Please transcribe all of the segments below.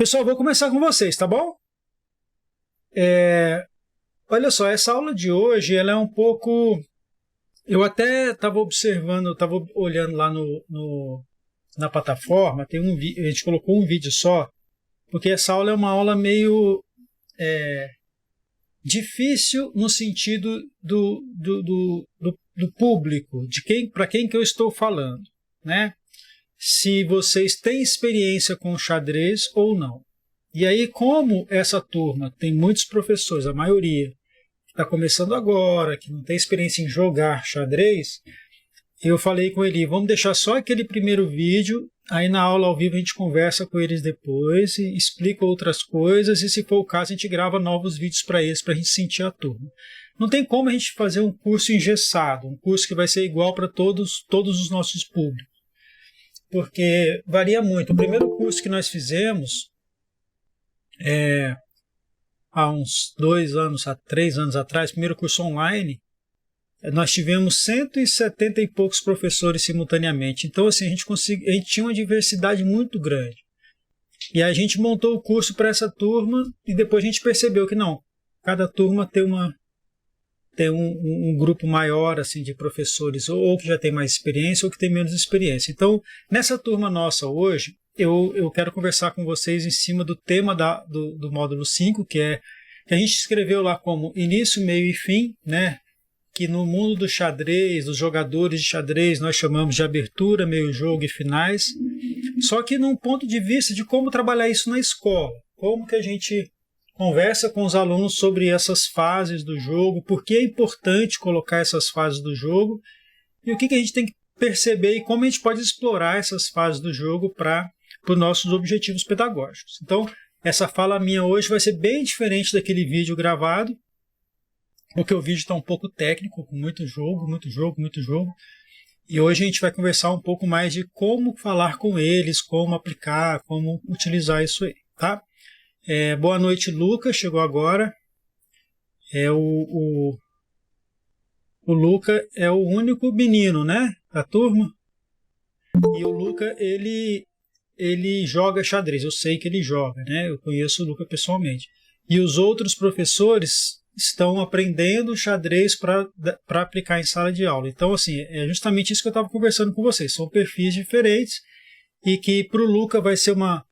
Pessoal, vou começar com vocês, tá bom? Olha só, essa aula de hoje ela é um pouco... Eu até estava observando, estava olhando lá na plataforma, a gente colocou um vídeo só, porque essa aula é uma aula meio difícil no sentido do público, para quem que eu estou falando, né? Se vocês têm experiência com xadrez ou não. E aí, como essa turma tem muitos professores, a maioria que está começando agora, que não tem experiência em jogar xadrez, eu falei com ele, vamos deixar só aquele primeiro vídeo, aí na aula ao vivo a gente conversa com eles depois e explica outras coisas, e se for o caso a gente grava novos vídeos para eles, para a gente sentir a turma. Não tem como a gente fazer um curso engessado, um curso que vai ser igual para todos os nossos públicos, porque varia muito. O primeiro curso que nós fizemos, há uns 3 anos atrás, primeiro curso online, nós tivemos 170 e poucos professores simultaneamente. Então, assim, a gente tinha uma diversidade muito grande. E a gente montou o curso para essa turma e depois a gente percebeu que não, cada turma tem um grupo maior assim, de professores, ou que já tem mais experiência ou que tem menos experiência. Então, nessa turma nossa hoje, eu quero conversar com vocês em cima do tema do módulo 5, que a gente escreveu lá como início, meio e fim, né? Que no mundo do xadrez, dos jogadores de xadrez, nós chamamos de abertura, meio jogo e finais, só que num ponto de vista de como trabalhar isso na escola, como que a gente conversa com os alunos sobre essas fases do jogo, por que é importante colocar essas fases do jogo e o que a gente tem que perceber e como a gente pode explorar essas fases do jogo para os nossos objetivos pedagógicos. Então, essa fala minha hoje vai ser bem diferente daquele vídeo gravado, porque o vídeo está um pouco técnico, com muito jogo. E hoje a gente vai conversar um pouco mais de como falar com eles, como aplicar, como utilizar isso aí, tá? Boa noite, Luca, chegou agora. O Luca é o único menino, né, da turma. E o Luca, ele joga xadrez, eu sei que ele joga, né? Eu conheço o Luca pessoalmente. E os outros professores estão aprendendo xadrez para aplicar em sala de aula. Então, assim, é justamente isso que eu estava conversando com vocês. São perfis diferentes e que para o Luca vai ser uma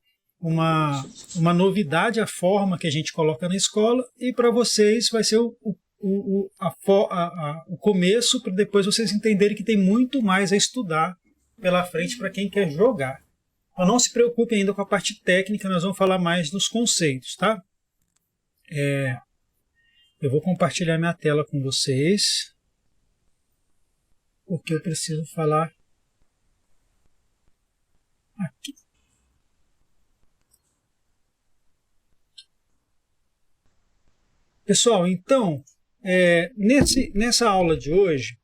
novidade a forma que a gente coloca na escola, e para vocês vai ser o começo, para depois vocês entenderem que tem muito mais a estudar pela frente para quem quer jogar. Então não se preocupem ainda com a parte técnica, nós vamos falar mais dos conceitos, tá? Eu vou compartilhar minha tela com vocês, porque eu preciso falar aqui. Pessoal, então, nessa aula de hoje,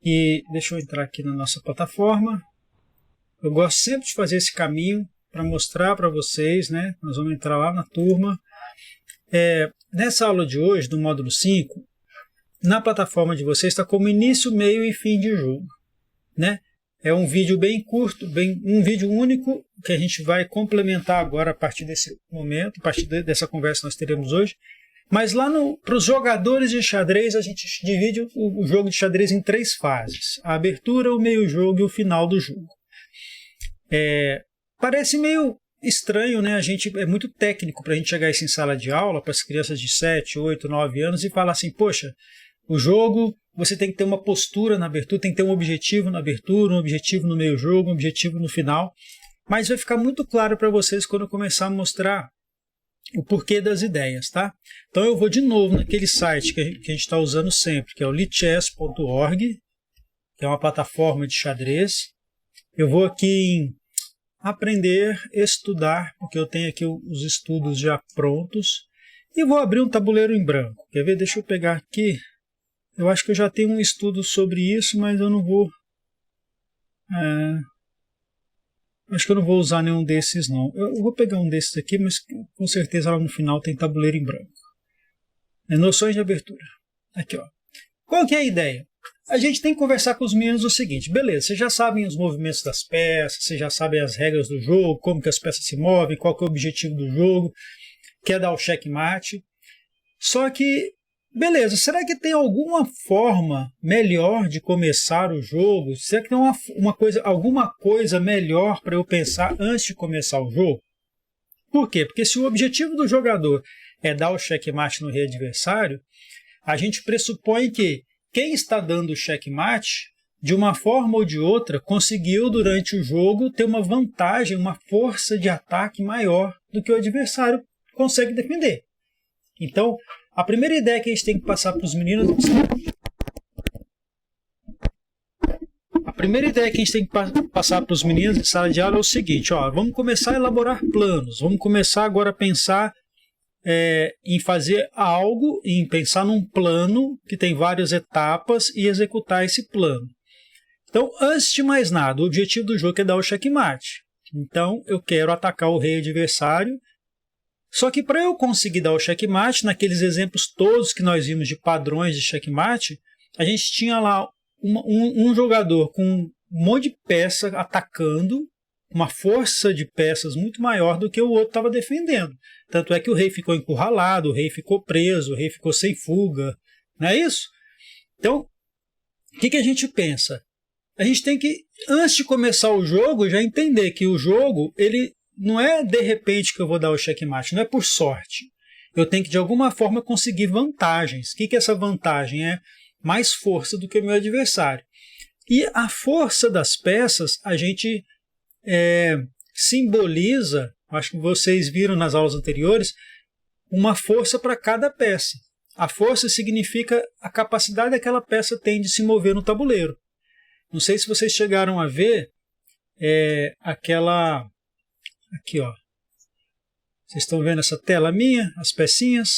e deixa eu entrar aqui na nossa plataforma, eu gosto sempre de fazer esse caminho para mostrar para vocês, né? Nós vamos entrar lá na turma. Nessa aula de hoje, do módulo 5, na plataforma de vocês está como início, meio e fim de jogo, né? É um vídeo bem curto, um vídeo único, que a gente vai complementar agora a partir desse momento, a partir dessa conversa que nós teremos hoje. Mas lá para os jogadores de xadrez, a gente divide o jogo de xadrez em 3 fases: a abertura, o meio jogo e o final do jogo. Parece meio estranho, né? É muito técnico para a gente chegar isso em sala de aula, para as crianças de 7, 8, 9 anos, e falar assim, poxa, o jogo, você tem que ter uma postura na abertura, tem que ter um objetivo na abertura, um objetivo no meio jogo, um objetivo no final. Mas vai ficar muito claro para vocês quando eu começar a mostrar o porquê das ideias, tá? Então eu vou de novo naquele site que a gente está usando sempre, que é o lichess.org, que é uma plataforma de xadrez. Eu vou aqui em aprender, estudar, porque eu tenho aqui os estudos já prontos, e vou abrir um tabuleiro em branco. Quer ver? Deixa eu pegar aqui. Eu acho que eu já tenho um estudo sobre isso, mas eu não vou... acho que eu não vou usar nenhum desses, não. Eu vou pegar um desses aqui, mas com certeza lá no final tem tabuleiro em branco. Noções de abertura. Aqui, ó. Qual que é a ideia? a gente tem que conversar com os meninos o seguinte, beleza, vocês já sabem os movimentos das peças, vocês já sabem as regras do jogo, como que as peças se movem, qual que é o objetivo do jogo, quer dar o checkmate. Só que, beleza, será que tem alguma forma melhor de começar o jogo? Será que tem alguma coisa melhor para eu pensar antes de começar o jogo? Por quê? Porque se o objetivo do jogador é dar o checkmate no rei adversário, a gente pressupõe que quem está dando o checkmate, de uma forma ou de outra, conseguiu durante o jogo ter uma vantagem, uma força de ataque maior do que o adversário consegue defender. Então, a primeira ideia que a gente tem que passar para os meninos em sala de aula é o seguinte, vamos começar a elaborar planos, vamos começar agora a pensar em fazer algo, em pensar num plano que tem várias etapas e executar esse plano. Então, antes de mais nada, o objetivo do jogo é dar o checkmate. Então, eu quero atacar o rei adversário. Só que para eu conseguir dar o checkmate, naqueles exemplos todos que nós vimos de padrões de checkmate, a gente tinha lá um jogador com um monte de peça atacando, uma força de peças muito maior do que o outro estava defendendo. Tanto é que o rei ficou encurralado, o rei ficou preso, o rei ficou sem fuga. Não é isso? Então, o que a gente pensa? A gente tem que, antes de começar o jogo, já entender que o jogo, ele não é de repente que eu vou dar o checkmate, não é por sorte. Eu tenho que, de alguma forma, conseguir vantagens. O que é essa vantagem? É mais força do que o meu adversário. E a força das peças, a gente simboliza, acho que vocês viram nas aulas anteriores, uma força para cada peça. A força significa a capacidade que aquela peça tem de se mover no tabuleiro. Não sei se vocês chegaram a ver aquela... Aqui, ó. Vocês estão vendo essa tela minha? As pecinhas?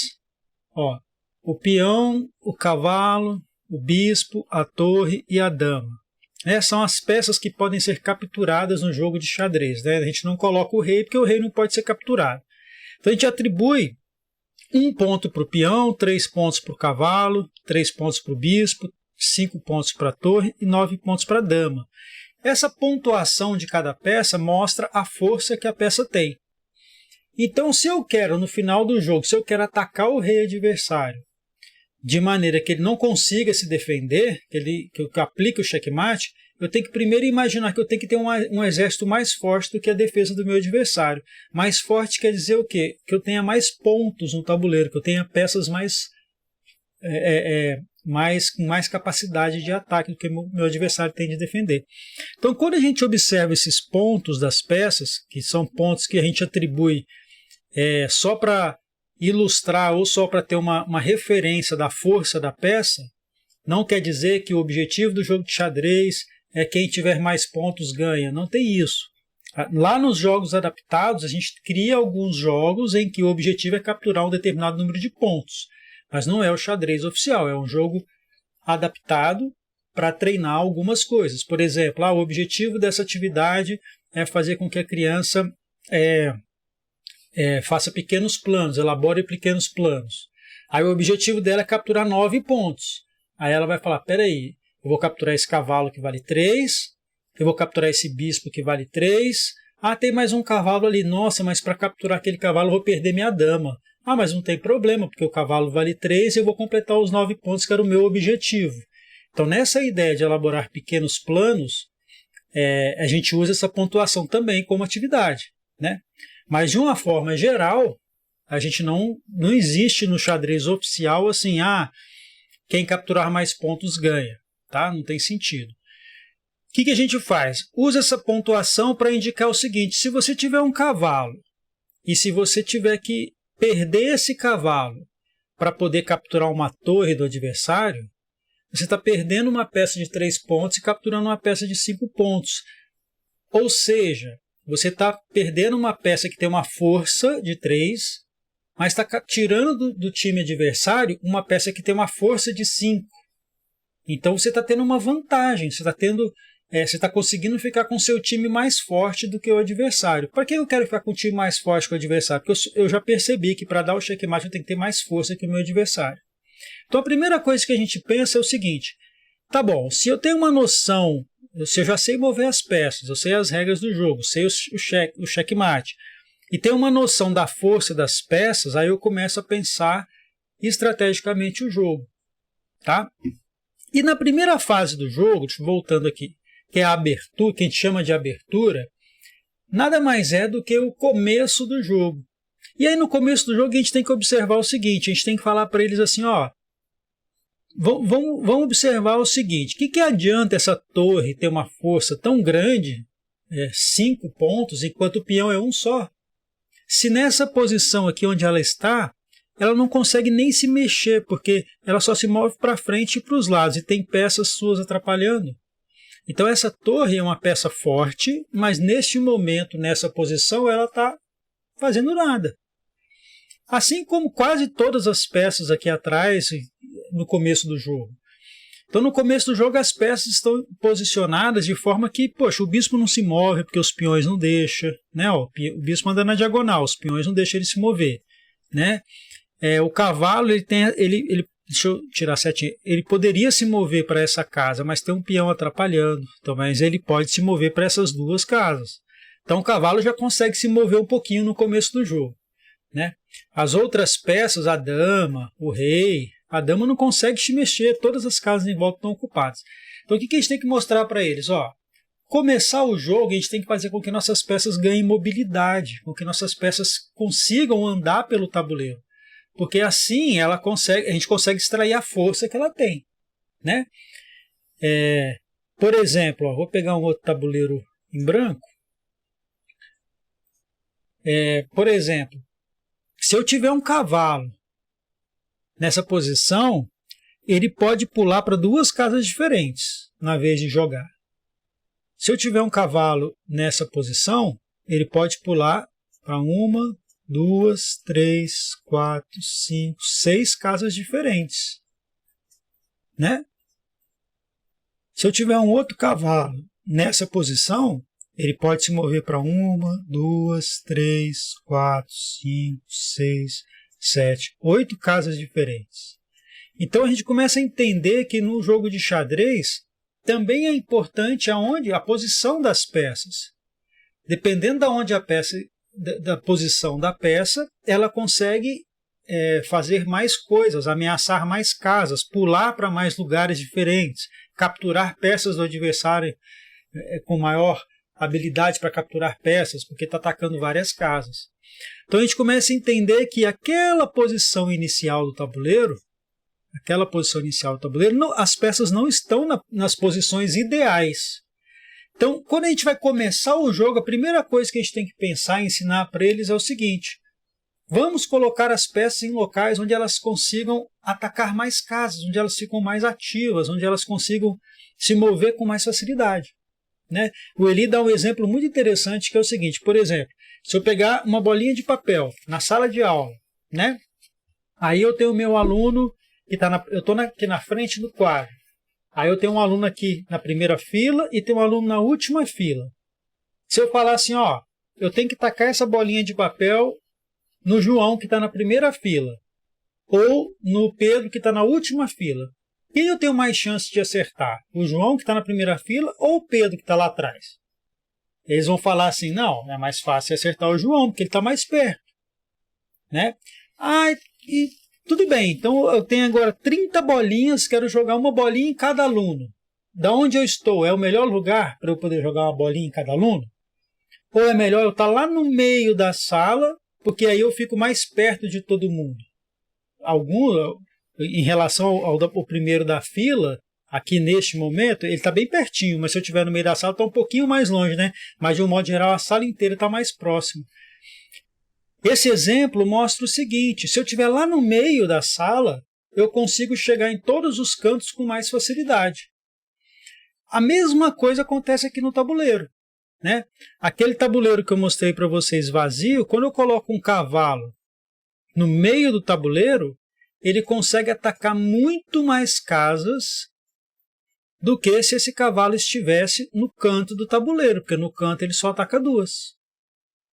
Ó, o peão, o cavalo, o bispo, a torre e a dama. São as peças que podem ser capturadas no jogo de xadrez. Né? A gente não coloca o rei porque o rei não pode ser capturado. Então a gente atribui 1 ponto para o peão, 3 pontos para o cavalo, 3 pontos para o bispo, 5 pontos para a torre e 9 pontos para a dama. Essa pontuação de cada peça mostra a força que a peça tem. Então, se eu quero, no final do jogo, se eu quero atacar o rei adversário de maneira que ele não consiga se defender, que eu aplique o checkmate, eu tenho que primeiro imaginar que eu tenho que ter um exército mais forte do que a defesa do meu adversário. Mais forte quer dizer o quê? Que eu tenha mais pontos no tabuleiro, que eu tenha peças com mais capacidade de ataque do que o meu adversário tem de defender. Então, quando a gente observa esses pontos das peças, que são pontos que a gente atribui só para ilustrar ou só para ter uma referência da força da peça, não quer dizer que o objetivo do jogo de xadrez é quem tiver mais pontos ganha. Não tem isso. Lá nos jogos adaptados, a gente cria alguns jogos em que o objetivo é capturar um determinado número de pontos. Mas não é o xadrez oficial, é um jogo adaptado para treinar algumas coisas. Por exemplo, o objetivo dessa atividade é fazer com que a criança faça pequenos planos, elabore pequenos planos. Aí o objetivo dela é capturar 9 pontos. Aí ela vai falar, peraí, eu vou capturar esse cavalo que vale 3, eu vou capturar esse bispo que vale 3, tem mais um cavalo ali, nossa, mas para capturar aquele cavalo eu vou perder minha dama. Mas não tem problema, porque o cavalo vale 3 e eu vou completar os 9 pontos que era o meu objetivo. Então, nessa ideia de elaborar pequenos planos, a gente usa essa pontuação também como atividade. Né? Mas, de uma forma geral, a gente não existe no xadrez oficial assim, quem capturar mais pontos ganha. Tá? Não tem sentido. O que a gente faz? Usa essa pontuação para indicar o seguinte, se você tiver um cavalo e se você tiver que perder esse cavalo para poder capturar uma torre do adversário, você está perdendo uma peça de 3 pontos e capturando uma peça de 5 pontos. Ou seja, você está perdendo uma peça que tem uma força de 3, mas está tirando do time adversário uma peça que tem uma força de 5. Então você está tendo uma vantagem, você está conseguindo ficar com o seu time mais forte do que o adversário. Para que eu quero ficar com o time mais forte que o adversário? Porque eu já percebi que para dar o checkmate eu tenho que ter mais força que o meu adversário. Então a primeira coisa que a gente pensa é o seguinte, Tá bom, se eu tenho uma noção, se eu já sei mover as peças, eu sei as regras do jogo, sei o checkmate, e tenho uma noção da força das peças, aí eu começo a pensar estrategicamente o jogo. Tá? E na primeira fase do jogo, voltando aqui, que é a abertura, que a gente chama de abertura, nada mais é do que o começo do jogo. E aí no começo do jogo a gente tem que observar o seguinte, a gente tem que falar para eles assim, ó, vamos observar o seguinte, o que adianta essa torre ter uma força tão grande, 5 pontos, enquanto o peão é um só? Se nessa posição aqui onde ela está, ela não consegue nem se mexer, porque ela só se move para frente e para os lados, e tem peças suas atrapalhando. Então essa torre é uma peça forte, mas neste momento, nessa posição, ela está fazendo nada. Assim como quase todas as peças aqui atrás, no começo do jogo. Então no começo do jogo as peças estão posicionadas de forma que, poxa, o bispo não se move porque os peões não deixam, né? O bispo anda na diagonal, os peões não deixam ele se mover, né? O cavalo, deixa eu tirar certinho, ele poderia se mover para essa casa, mas tem um peão atrapalhando, então, mas ele pode se mover para essas duas casas. Então o cavalo já consegue se mover um pouquinho no começo do jogo, né? As outras peças, a dama, o rei, a dama não consegue se mexer, todas as casas em volta estão ocupadas. Então o que a gente tem que mostrar para eles? Começar o jogo, a gente tem que fazer com que nossas peças ganhem mobilidade, com que nossas peças consigam andar pelo tabuleiro. Porque assim a gente consegue extrair a força que ela tem, né? Por exemplo, vou pegar um outro tabuleiro em branco. Por exemplo, se eu tiver um cavalo nessa posição, ele pode pular para duas casas diferentes na vez de jogar. Se eu tiver um cavalo nessa posição, ele pode pular para 1, 2, 3, 4, 5, 6 casas diferentes, né? Se eu tiver um outro cavalo nessa posição, ele pode se mover para 1, 2, 3, 4, 5, 6, 7, 8 casas diferentes. Então a gente começa a entender que no jogo de xadrez também é importante a posição das peças. Dependendo de onde a peça da posição da peça, ela consegue fazer mais coisas, ameaçar mais casas, pular para mais lugares diferentes, capturar peças do adversário com maior habilidade para capturar peças, porque está atacando várias casas. Então a gente começa a entender que aquela posição inicial do tabuleiro, as peças não estão nas posições ideais. Então, quando a gente vai começar o jogo, a primeira coisa que a gente tem que pensar e ensinar para eles é o seguinte: vamos colocar as peças em locais onde elas consigam atacar mais casas, onde elas ficam mais ativas, onde elas consigam se mover com mais facilidade, né? O Eli dá um exemplo muito interessante, que é o seguinte: por exemplo, se eu pegar uma bolinha de papel na sala de aula, né? Aí eu tenho o meu aluno, eu estou aqui na frente do quadro. Aí eu tenho um aluno aqui na primeira fila e tenho um aluno na última fila. Se eu falar assim, eu tenho que tacar essa bolinha de papel no João, que está na primeira fila, ou no Pedro, que está na última fila, quem eu tenho mais chance de acertar? O João, que está na primeira fila, ou o Pedro, que está lá atrás? Eles vão falar assim: não, é mais fácil acertar o João, porque ele está mais perto, né? Tudo bem, então eu tenho agora 30 bolinhas, quero jogar uma bolinha em cada aluno. Da onde eu estou, é o melhor lugar para eu poder jogar uma bolinha em cada aluno? Ou é melhor eu estar lá no meio da sala, porque aí eu fico mais perto de todo mundo? Em relação ao primeiro da fila, aqui neste momento, ele está bem pertinho, mas se eu estiver no meio da sala, está um pouquinho mais longe, né? Mas de um modo geral, a sala inteira está mais próxima. Esse exemplo mostra o seguinte: se eu estiver lá no meio da sala, eu consigo chegar em todos os cantos com mais facilidade. A mesma coisa acontece aqui no tabuleiro, né? Aquele tabuleiro que eu mostrei para vocês vazio, quando eu coloco um cavalo no meio do tabuleiro, ele consegue atacar muito mais casas do que se esse cavalo estivesse no canto do tabuleiro, porque no canto ele só ataca 2,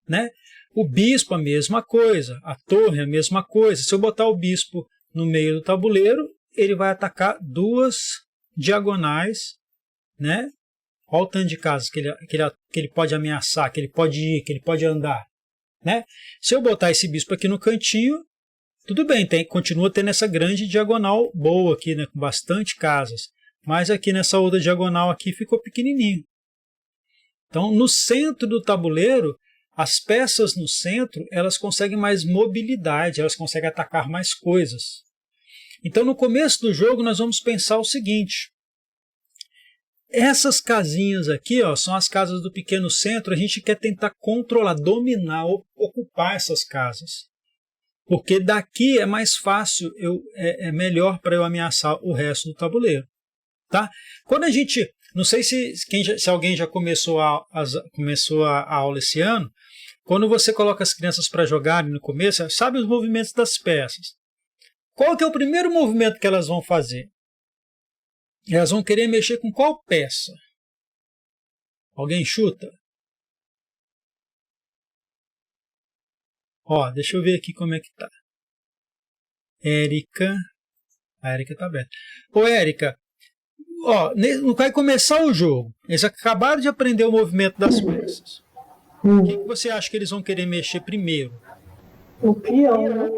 né? O bispo, a mesma coisa. A torre, a mesma coisa. Se eu botar o bispo no meio do tabuleiro, ele vai atacar duas diagonais, né? Olha o tanto de casas que ele pode ameaçar, que ele pode ir, que ele pode andar, né? Se eu botar esse bispo aqui no cantinho, tudo bem, continua tendo essa grande diagonal boa aqui, né? Com bastante casas. Mas aqui nessa outra diagonal aqui ficou pequenininho. Então, no centro do tabuleiro, as peças no centro, elas conseguem mais mobilidade, elas conseguem atacar mais coisas. Então, no começo do jogo, nós vamos pensar o seguinte. Essas casinhas aqui, ó, são as casas do pequeno centro. A gente quer tentar controlar, dominar, ocupar essas casas. Porque daqui é mais fácil, é melhor para eu ameaçar o resto do tabuleiro. Tá? Quando a gente... Não sei se alguém já começou a aula esse ano. Quando você coloca as crianças para jogarem no começo, sabe os movimentos das peças. Qual que é o primeiro movimento que elas vão fazer? Elas vão querer mexer com qual peça? Alguém chuta? Ó, deixa eu ver aqui como é que tá. Érica. A Érica tá aberta. Ô, Érica, ó, vai começar o jogo. Eles acabaram de aprender o movimento das peças. O que você acha que eles vão querer mexer primeiro? O peão, né?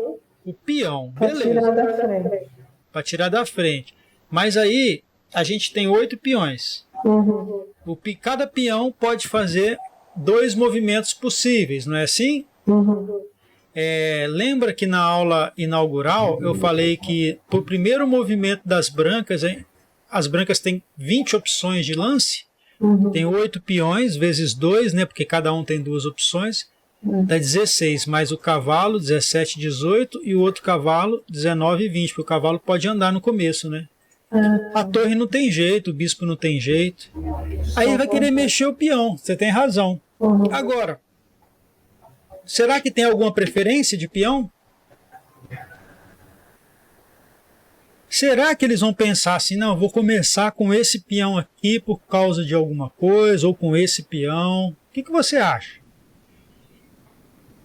O peão, beleza. Para tirar da frente. Para tirar da frente. Mas aí a gente tem 8 peões. Uhum. Cada peão pode fazer 2 movimentos possíveis, não é assim? Uhum. Lembra que na aula inaugural eu falei que para o primeiro movimento das brancas, as brancas têm 20 opções de lance? Uhum. Tem 8 peões vezes 2, né, porque cada um tem 2 opções. Dá 16, mais o cavalo, 17, 18, e o outro cavalo, 19 e 20, porque o cavalo pode andar no começo, né? A torre não tem jeito, o bispo não tem jeito. Aí vai querer mexer o peão, você tem razão. Uhum. Agora, será que tem alguma preferência de peão? Será que eles vão pensar assim, não, vou começar com esse peão aqui por causa de alguma coisa, ou com esse peão? O que você acha?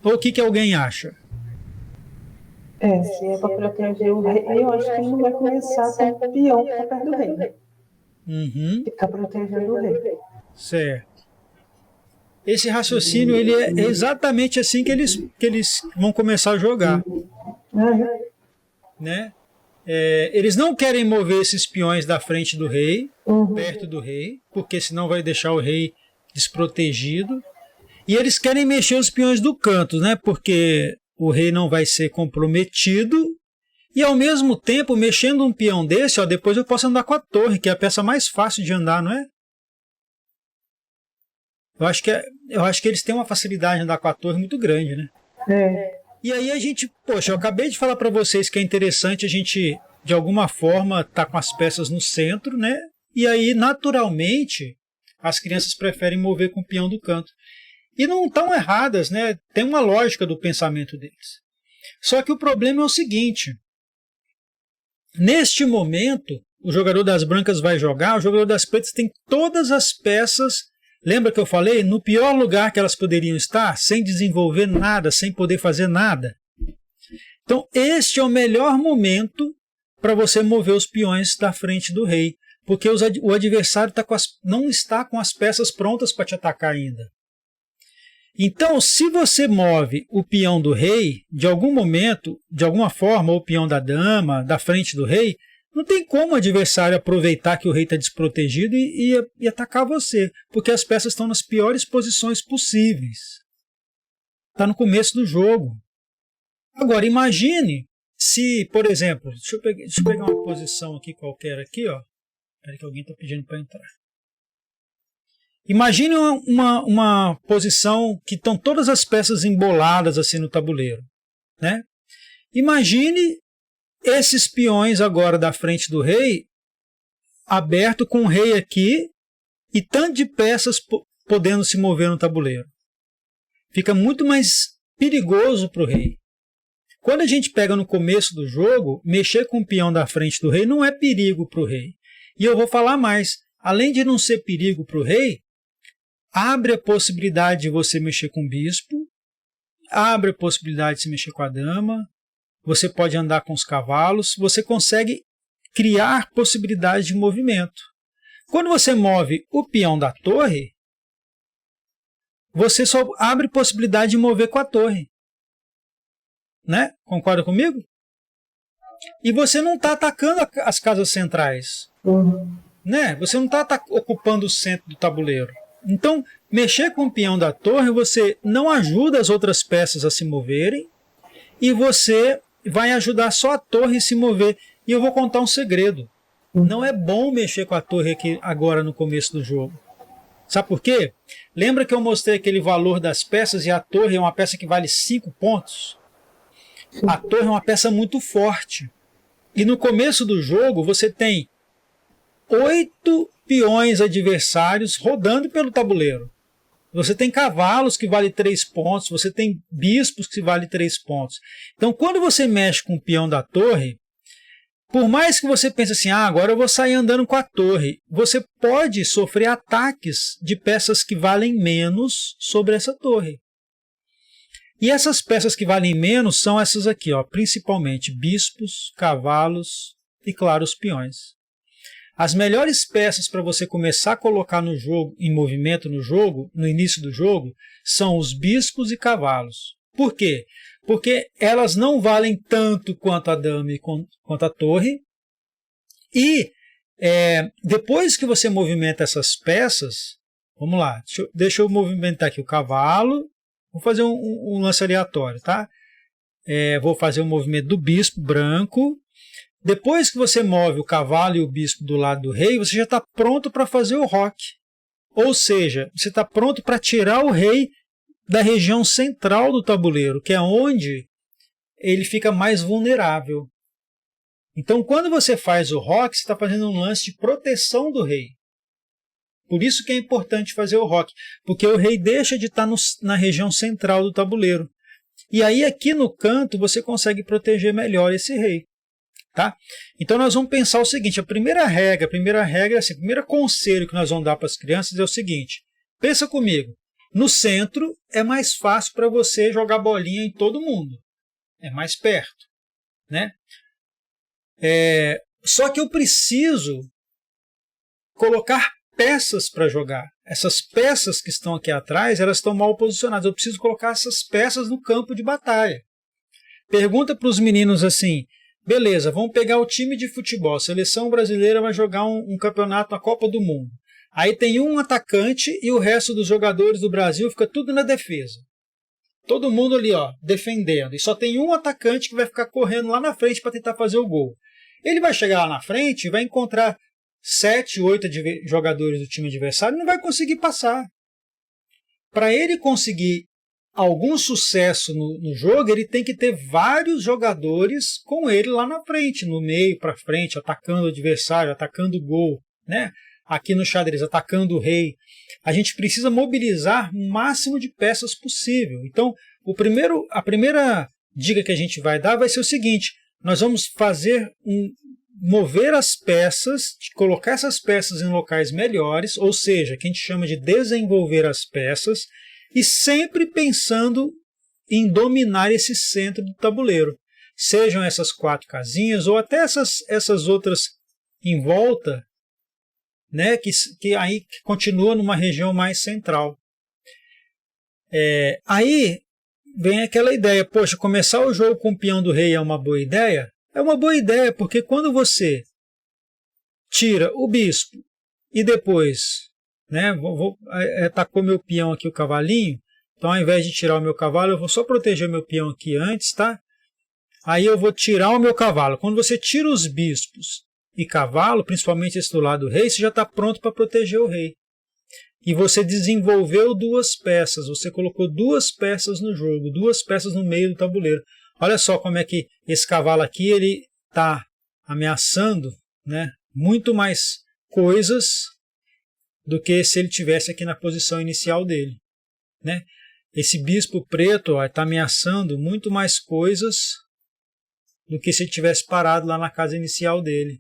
Ou o que alguém acha? Se é para proteger o rei, eu acho que não vai começar com o peão que está perto do rei, né? Uhum. Ficar protegendo o rei. Certo. Esse raciocínio ele é exatamente assim que eles vão começar a jogar. Uhum. Né? Eles não querem mover esses peões da frente do rei, perto do rei, porque senão vai deixar o rei desprotegido. E eles querem mexer os peões do canto, né? Porque o rei não vai ser comprometido. E ao mesmo tempo, mexendo um peão desse, ó, depois eu posso andar com a torre, que é a peça mais fácil de andar, não é? Eu acho que eles têm uma facilidade de andar com a torre muito grande, né? E aí a gente, poxa, eu acabei de falar para vocês que é interessante a gente, de alguma forma, estar com as peças no centro, né? E aí, naturalmente, as crianças preferem mover com o peão do canto. E não estão erradas, né? Tem uma lógica do pensamento deles. Só que o problema é o seguinte. Neste momento, o jogador das brancas vai jogar, o jogador das pretas tem todas as peças. Lembra que eu falei? No pior lugar que elas poderiam estar, sem desenvolver nada, sem poder fazer nada. Então, este é o melhor momento para você mover os peões da frente do rei. Porque o adversário não está com as peças prontas para te atacar ainda. Então, se você move o peão do rei, de algum momento, de alguma forma, ou o peão da dama, da frente do rei, não tem como o adversário aproveitar que o rei está desprotegido e atacar você, porque as peças estão nas piores posições possíveis. Está no começo do jogo. Agora, imagine se, por exemplo, deixa eu pegar uma posição aqui qualquer aqui, ó. Espera que alguém está pedindo para entrar. Imagine uma posição que estão todas as peças emboladas assim no tabuleiro, né? Imagine esses peões agora da frente do rei, aberto com o rei aqui e tanto de peças podendo se mover no tabuleiro. Fica muito mais perigoso para o rei. Quando a gente pega no começo do jogo, mexer com o peão da frente do rei não é perigo para o rei. E eu vou falar mais, além de não ser perigo para o rei, abre a possibilidade de você mexer com o bispo, abre a possibilidade de se mexer com a dama, você pode andar com os cavalos, você consegue criar possibilidades de movimento. Quando você move o peão da torre, você só abre possibilidade de mover com a torre. Né? Concorda comigo? E você não está atacando as casas centrais. Né? Você não está ocupando o centro do tabuleiro. Então, mexer com o peão da torre, você não ajuda as outras peças a se moverem e você vai ajudar só a torre a se mover. E eu vou contar um segredo. Não é bom mexer com a torre aqui agora no começo do jogo. Sabe por quê? Lembra que eu mostrei aquele valor das peças e a torre é uma peça que vale 5 pontos? A torre é uma peça muito forte. E no começo do jogo você tem 8 peões adversários rodando pelo tabuleiro. Você tem cavalos que valem 3 pontos, você tem bispos que valem 3 pontos. Então quando você mexe com o peão da torre, por mais que você pense assim, agora eu vou sair andando com a torre, você pode sofrer ataques de peças que valem menos sobre essa torre. E essas peças que valem menos são essas aqui, ó, principalmente bispos, cavalos e, claro, os peões. As melhores peças para você começar a colocar no jogo, em movimento no jogo, no início do jogo, são os bispos e cavalos. Por quê? Porque elas não valem tanto quanto a dama e quanto a torre. E depois que você movimenta essas peças, vamos lá, deixa eu movimentar aqui o cavalo, vou fazer um lance aleatório, tá? Vou fazer o movimento do bispo branco. Depois que você move o cavalo e o bispo do lado do rei, você já está pronto para fazer o roque. Ou seja, você está pronto para tirar o rei da região central do tabuleiro, que é onde ele fica mais vulnerável. Então, quando você faz o roque, você está fazendo um lance de proteção do rei. Por isso que é importante fazer o roque, porque o rei deixa de estar na região central do tabuleiro. E aí, aqui no canto, você consegue proteger melhor esse rei. Tá? Então nós vamos pensar o seguinte, a primeira regra, assim, o primeiro conselho que nós vamos dar para as crianças é o seguinte, pensa comigo, no centro é mais fácil para você jogar bolinha em todo mundo, é mais perto, né? Só que eu preciso colocar peças para jogar, essas peças que estão aqui atrás, elas estão mal posicionadas, eu preciso colocar essas peças no campo de batalha. Pergunta para os meninos assim, beleza, vamos pegar o time de futebol. A seleção brasileira vai jogar um campeonato na Copa do Mundo. Aí tem um atacante e o resto dos jogadores do Brasil fica tudo na defesa. Todo mundo ali, ó, defendendo. E só tem um atacante que vai ficar correndo lá na frente para tentar fazer o gol. Ele vai chegar lá na frente e vai encontrar 7, 8 jogadores do time adversário e não vai conseguir passar. Para ele conseguir algum sucesso no jogo, ele tem que ter vários jogadores com ele lá na frente, no meio para frente, atacando o adversário, atacando o gol, né? Aqui no xadrez, atacando o rei. A gente precisa mobilizar o máximo de peças possível. Então, a primeira dica que a gente vai dar vai ser o seguinte, nós vamos mover as peças, colocar essas peças em locais melhores, ou seja, que a gente chama de desenvolver as peças, e sempre pensando em dominar esse centro do tabuleiro. Sejam essas 4 casinhas ou até essas outras em volta, né, que aí continua numa região mais central. Aí vem aquela ideia, poxa, começar o jogo com o peão do rei é uma boa ideia? É uma boa ideia, porque quando você tira o bispo e depois, né, vou atacou meu peão aqui, o cavalinho, então ao invés de tirar o meu cavalo, eu vou só proteger o meu peão aqui antes, tá? Aí eu vou tirar o meu cavalo. Quando você tira os bispos e cavalo, principalmente esse do lado do rei, você já está pronto para proteger o rei. E você desenvolveu 2 peças, você colocou 2 peças no jogo, 2 peças no meio do tabuleiro. Olha só como é que esse cavalo aqui ele está ameaçando, né, muito mais coisas do que se ele tivesse aqui na posição inicial dele, né? Esse bispo preto está ameaçando muito mais coisas do que se ele tivesse parado lá na casa inicial dele.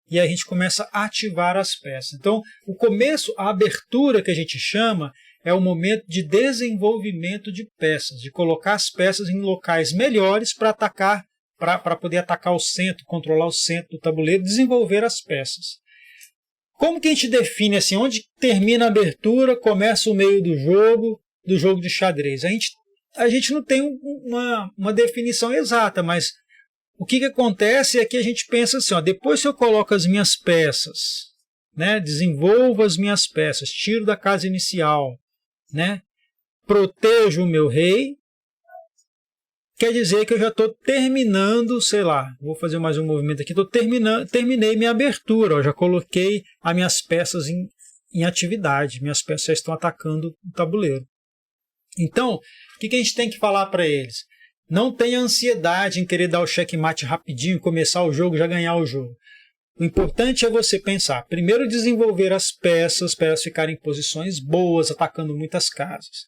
E aí a gente começa a ativar as peças. Então, o começo, a abertura que a gente chama, é o momento de desenvolvimento de peças, de colocar as peças em locais melhores para atacar para poder atacar o centro, controlar o centro do tabuleiro, desenvolver as peças. Como que a gente define assim, onde termina a abertura, começa o meio do jogo de xadrez? A gente não tem uma definição exata, mas o que acontece é que a gente pensa assim, ó, depois que eu coloco as minhas peças, né, desenvolvo as minhas peças, tiro da casa inicial, né, protejo o meu rei, quer dizer que eu já estou terminando, sei lá, vou fazer mais um movimento aqui, terminei minha abertura, ó, já coloquei as minhas peças em atividade, minhas peças já estão atacando o tabuleiro. Então, o que a gente tem que falar para eles? Não tenha ansiedade em querer dar o checkmate rapidinho, começar o jogo, já ganhar o jogo. O importante é você pensar, primeiro desenvolver as peças para elas ficarem em posições boas, atacando muitas casas.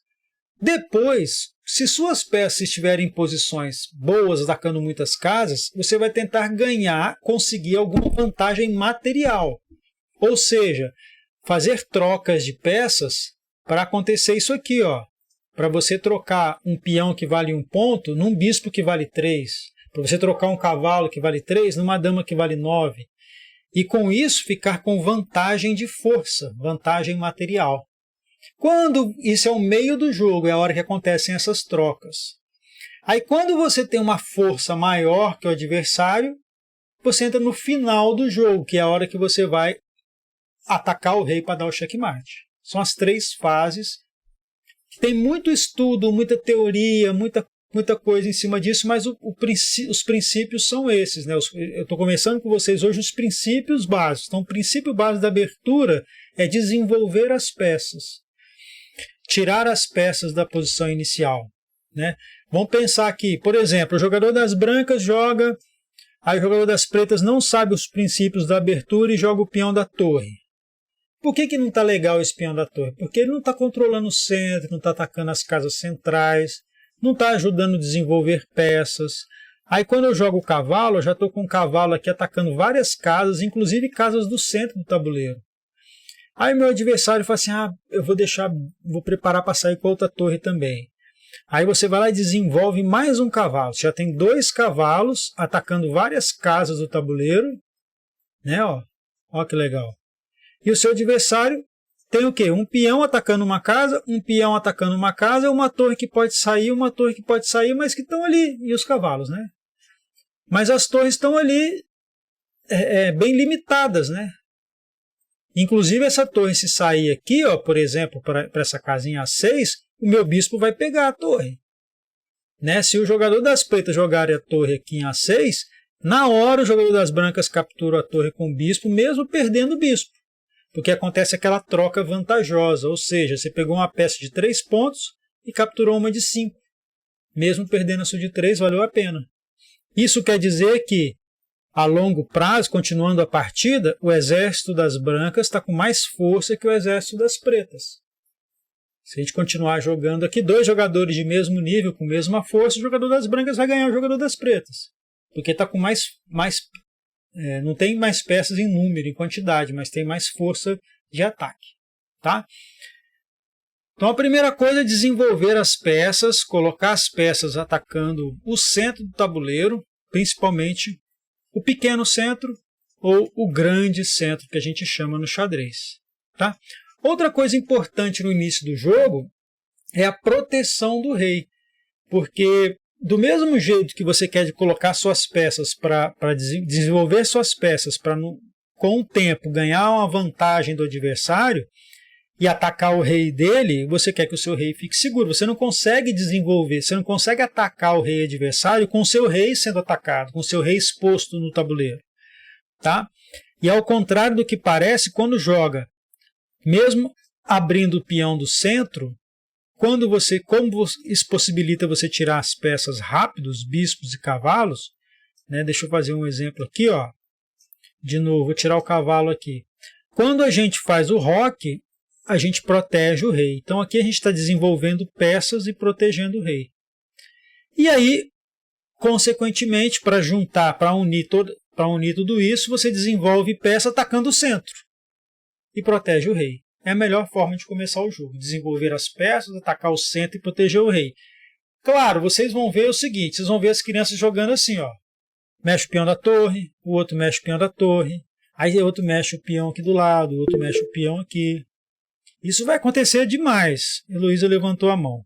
Depois, se suas peças estiverem em posições boas, atacando muitas casas, você vai tentar conseguir alguma vantagem material. Ou seja, fazer trocas de peças para acontecer isso aqui, ó. Para você trocar um peão que vale 1 ponto num bispo que vale 3. Para você trocar um cavalo que vale 3 numa dama que vale 9. E com isso ficar com vantagem de força, vantagem material. Quando isso é o meio do jogo, é a hora que acontecem essas trocas. Aí quando você tem uma força maior que o adversário, você entra no final do jogo, que é a hora que você vai atacar o rei para dar o checkmate. São as 3 fases. Tem muito estudo, muita teoria, muita coisa em cima disso, mas os princípios são esses, né? Eu estou conversando com vocês hoje os princípios básicos. Então, o princípio básico da abertura é desenvolver as peças. Tirar as peças da posição inicial, né? Vamos pensar aqui, por exemplo, o jogador das brancas joga, aí o jogador das pretas não sabe os princípios da abertura e joga o peão da torre. Por que não está legal esse peão da torre? Porque ele não está controlando o centro, não está atacando as casas centrais, não está ajudando a desenvolver peças. Aí quando eu jogo o cavalo, eu já estou com o cavalo aqui atacando várias casas, inclusive casas do centro do tabuleiro. Aí meu adversário fala assim, eu vou preparar para sair com outra torre também. Aí você vai lá e desenvolve mais um cavalo. Você já tem 2 cavalos atacando várias casas do tabuleiro, né? Ó que legal. E o seu adversário tem o quê? Um peão atacando uma casa, um peão atacando uma casa, uma torre que pode sair, mas que estão ali, e os cavalos, né? Mas as torres estão ali bem limitadas, né? Inclusive essa torre, se sair aqui, ó, por exemplo, para essa casinha A6, o meu bispo vai pegar a torre. Né? Se o jogador das pretas jogar a torre aqui em A6, na hora o jogador das brancas captura a torre com o bispo, mesmo perdendo o bispo. Porque acontece aquela troca vantajosa, ou seja, você pegou uma peça de 3 pontos e capturou uma de 5. Mesmo perdendo a sua de 3, valeu a pena. Isso quer dizer que, a longo prazo, continuando a partida, o exército das brancas está com mais força que o exército das pretas. Se a gente continuar jogando aqui, 2 jogadores de mesmo nível, com mesma força, o jogador das brancas vai ganhar o jogador das pretas. Porque está com não tem mais peças em número, em quantidade, mas tem mais força de ataque. Tá? Então a primeira coisa é desenvolver as peças, colocar as peças atacando o centro do tabuleiro, principalmente o pequeno centro ou o grande centro que a gente chama no xadrez. Tá? Outra coisa importante no início do jogo é a proteção do rei, porque do mesmo jeito que você quer colocar suas peças para desenvolver suas peças para com o tempo ganhar uma vantagem do adversário e atacar o rei dele, você quer que o seu rei fique seguro. Você não consegue desenvolver, você não consegue atacar o rei adversário com o seu rei sendo atacado, com o seu rei exposto no tabuleiro. Tá? E ao contrário do que parece, quando joga, mesmo abrindo o peão do centro, como isso possibilita você tirar as peças rápidos, bispos e cavalos, né? Deixa eu fazer um exemplo aqui, ó. De novo, vou tirar o cavalo aqui. Quando a gente faz o roque, a gente protege o rei. Então aqui a gente está desenvolvendo peças e protegendo o rei. E aí, consequentemente, para unir tudo isso, você desenvolve peça atacando o centro e protege o rei. É a melhor forma de começar o jogo. Desenvolver as peças, atacar o centro e proteger o rei. Claro, vocês vão ver o seguinte, vocês vão ver as crianças jogando assim, ó. mexe o peão da torre, o outro mexe o peão da torre, aí o outro mexe o peão aqui do lado, o outro mexe o peão aqui. Isso vai acontecer demais. Heloísa levantou a mão.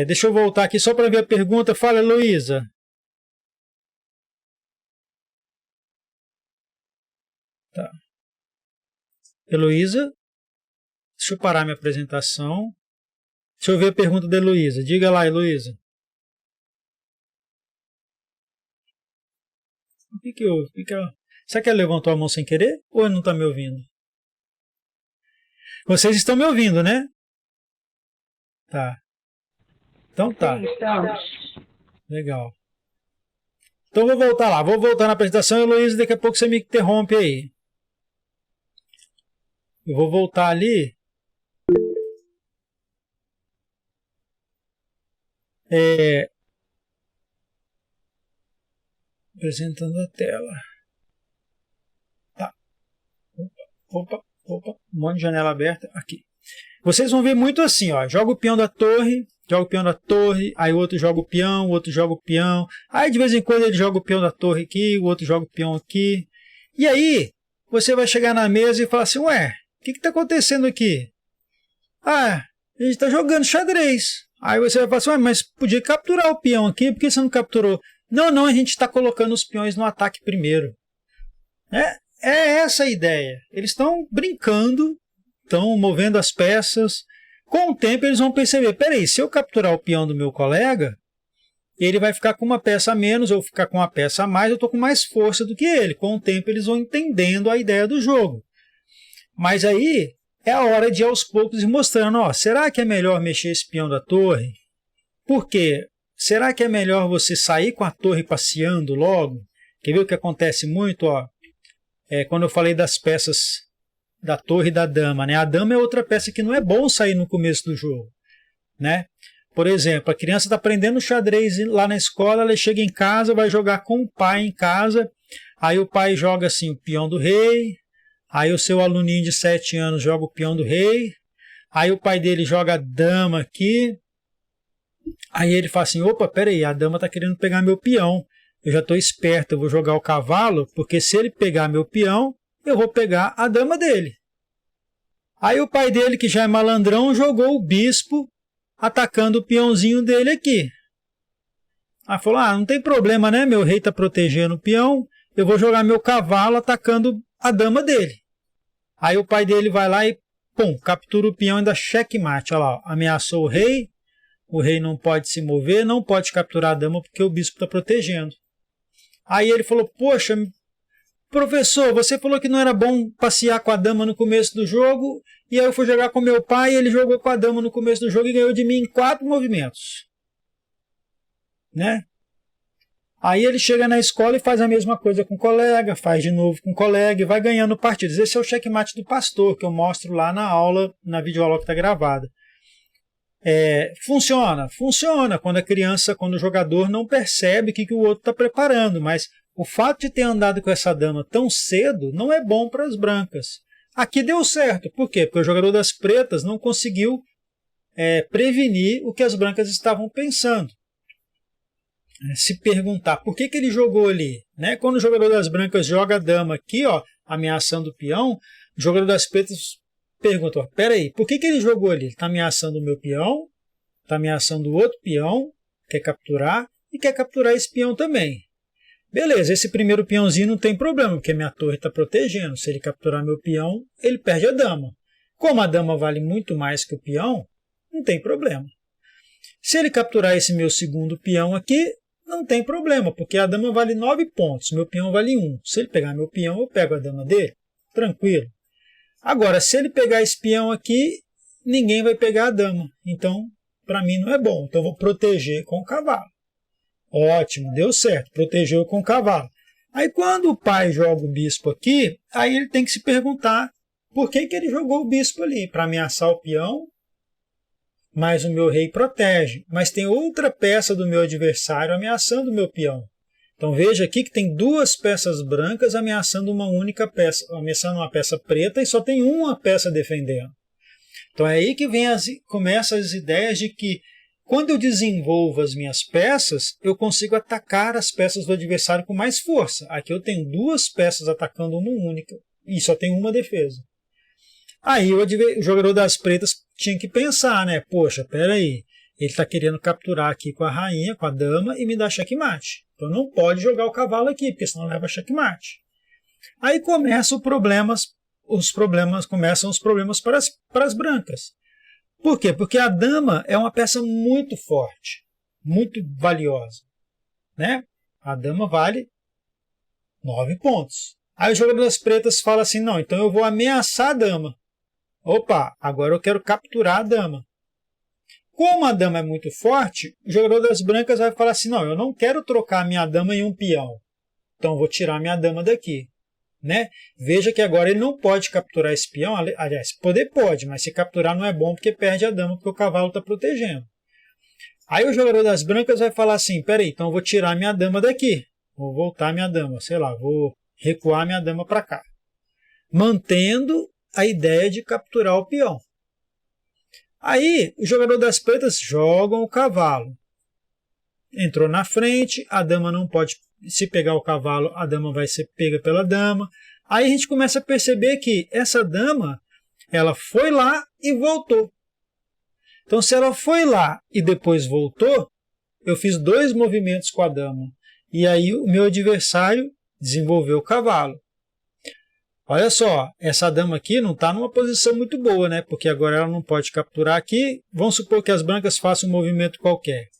Deixa eu voltar aqui só para ver a pergunta. Fala, Heloísa. Tá. Heloísa, deixa eu parar minha apresentação. Deixa eu ver a pergunta da Heloísa. Diga lá, Heloísa. O que houve? Será que ela levantou a mão sem querer ou não está me ouvindo? Vocês estão me ouvindo, né? Tá. Então tá. Legal. Então vou voltar lá. Vou voltar na apresentação, Heloísa, daqui a pouco você me interrompe aí. Eu vou voltar ali. Apresentando a tela. Tá. Opa. Um monte de janela aberta. Aqui. Vocês vão ver muito assim, ó. Joga o peão da torre, aí o outro joga o outro joga o peão. Aí de vez em quando ele joga o peão da torre aqui, o outro joga o peão aqui. E aí, você vai chegar na mesa e falar assim, ué, o que está acontecendo aqui? Ah, a gente está jogando xadrez. Aí você vai falar assim, ué, mas podia capturar o peão aqui, por que você não capturou? Não, a gente está colocando os peões no ataque primeiro. É essa a ideia. Eles estão brincando, estão movendo as peças. Com o tempo eles vão perceber, peraí, se eu capturar o peão do meu colega, ele vai ficar com uma peça a menos, ou ficar com uma peça a mais, eu estou com mais força do que ele. Com o tempo eles vão entendendo a ideia do jogo. Mas aí é a hora de aos poucos ir mostrando, ó, será que é melhor mexer esse peão da torre? Por quê? Será que é melhor você sair com a torre passeando logo? Quer ver o que acontece muito? Ó? Quando eu falei das peças da torre e da dama, né? A dama é outra peça que não é bom sair no começo do jogo, né? Por exemplo, a criança está aprendendo xadrez lá na escola, ela chega em casa, vai jogar com o pai em casa, aí o pai joga assim o peão do rei, aí o seu aluninho de 7 anos joga o peão do rei, aí o pai dele joga a dama aqui, aí ele fala assim, opa, peraí, a dama está querendo pegar meu peão. Eu já estou esperto, eu vou jogar o cavalo, porque se ele pegar meu peão, eu vou pegar a dama dele. Aí o pai dele, que já é malandrão, jogou o bispo, atacando o peãozinho dele aqui. Aí falou, não tem problema, né? Meu rei está protegendo o peão, eu vou jogar meu cavalo atacando a dama dele. Aí o pai dele vai lá e, pum, captura o peão e dá checkmate. Olha lá, ameaçou o rei não pode se mover, não pode capturar a dama porque o bispo está protegendo. Aí ele falou, poxa, professor, você falou que não era bom passear com a dama no começo do jogo, e aí eu fui jogar com meu pai, e ele jogou com a dama no começo do jogo e ganhou de mim em 4 movimentos. Né? Aí ele chega na escola e faz a mesma coisa com o colega, faz de novo com o colega e vai ganhando partidas. Esse é o checkmate do pastor, que eu mostro lá na aula, na videoaula que está gravada. Funciona quando o jogador não percebe o que o outro está preparando, mas o fato de ter andado com essa dama tão cedo não é bom para as brancas. Aqui deu certo, por quê? Porque o jogador das pretas não conseguiu prevenir o que as brancas estavam pensando. Se perguntar por que ele jogou ali, né? Quando o jogador das brancas joga a dama aqui, ó, ameaçando o peão, o jogador das pretas pergunta, peraí, por que ele jogou ali? Está ameaçando o meu peão, está ameaçando o outro peão, quer capturar, e quer capturar esse peão também. Beleza, esse primeiro peãozinho não tem problema, porque minha torre está protegendo. Se ele capturar meu peão, ele perde a dama. Como a dama vale muito mais que o peão, não tem problema. Se ele capturar esse meu segundo peão aqui, não tem problema, porque a dama vale 9 pontos, meu peão vale 1. Se ele pegar meu peão, eu pego a dama dele, tranquilo. Agora, se ele pegar esse peão aqui, ninguém vai pegar a dama. Então, para mim não é bom. Então, eu vou proteger com o cavalo. Ótimo, deu certo. Protegeu com o cavalo. Aí, quando o pai joga o bispo aqui, aí ele tem que se perguntar por que ele jogou o bispo ali? Para ameaçar o peão, mas o meu rei protege. Mas tem outra peça do meu adversário ameaçando o meu peão. Então veja aqui que tem 2 peças brancas ameaçando uma única peça, ameaçando uma peça preta e só tem uma peça defendendo. Então é aí que começam as ideias de que Quando eu desenvolvo as minhas peças, eu consigo atacar as peças do adversário com mais força. Aqui eu tenho duas peças atacando uma única e só tenho uma defesa. Aí o jogador das pretas tinha que pensar, né? Poxa, peraí, ele está querendo capturar aqui com a rainha, com a dama e me dar checkmate. Então não pode jogar o cavalo aqui, porque senão leva checkmate. Aí começam os problemas para as brancas. Por quê? Porque a dama é uma peça muito forte, muito valiosa, né? A dama vale 9 pontos. Aí o jogador das pretas fala assim, não, então eu vou ameaçar a dama. Opa, agora eu quero capturar a dama. Como a dama é muito forte, o jogador das brancas vai falar assim, não, eu não quero trocar a minha dama em um peão. Então eu vou tirar a minha dama daqui. Né? Veja que agora ele não pode capturar esse peão, aliás, poder pode, mas se capturar não é bom porque perde a dama, porque o cavalo está protegendo. Aí o jogador das brancas vai falar assim, peraí, então eu vou tirar a minha dama daqui, vou voltar a minha dama, sei lá, vou recuar a minha dama para cá, mantendo a ideia de capturar o peão. Aí o jogador das pretas joga o cavalo, entrou na frente, a dama não pode. Se pegar o cavalo, a dama vai ser pega pela dama. Aí a gente começa a perceber que essa dama, ela foi lá e voltou. Então, se ela foi lá e depois voltou, eu fiz 2 movimentos com a dama. E aí o meu adversário desenvolveu o cavalo. Olha só, essa dama aqui não está numa posição muito boa, né? Porque agora ela não pode capturar aqui. Vamos supor que as brancas façam um movimento qualquer.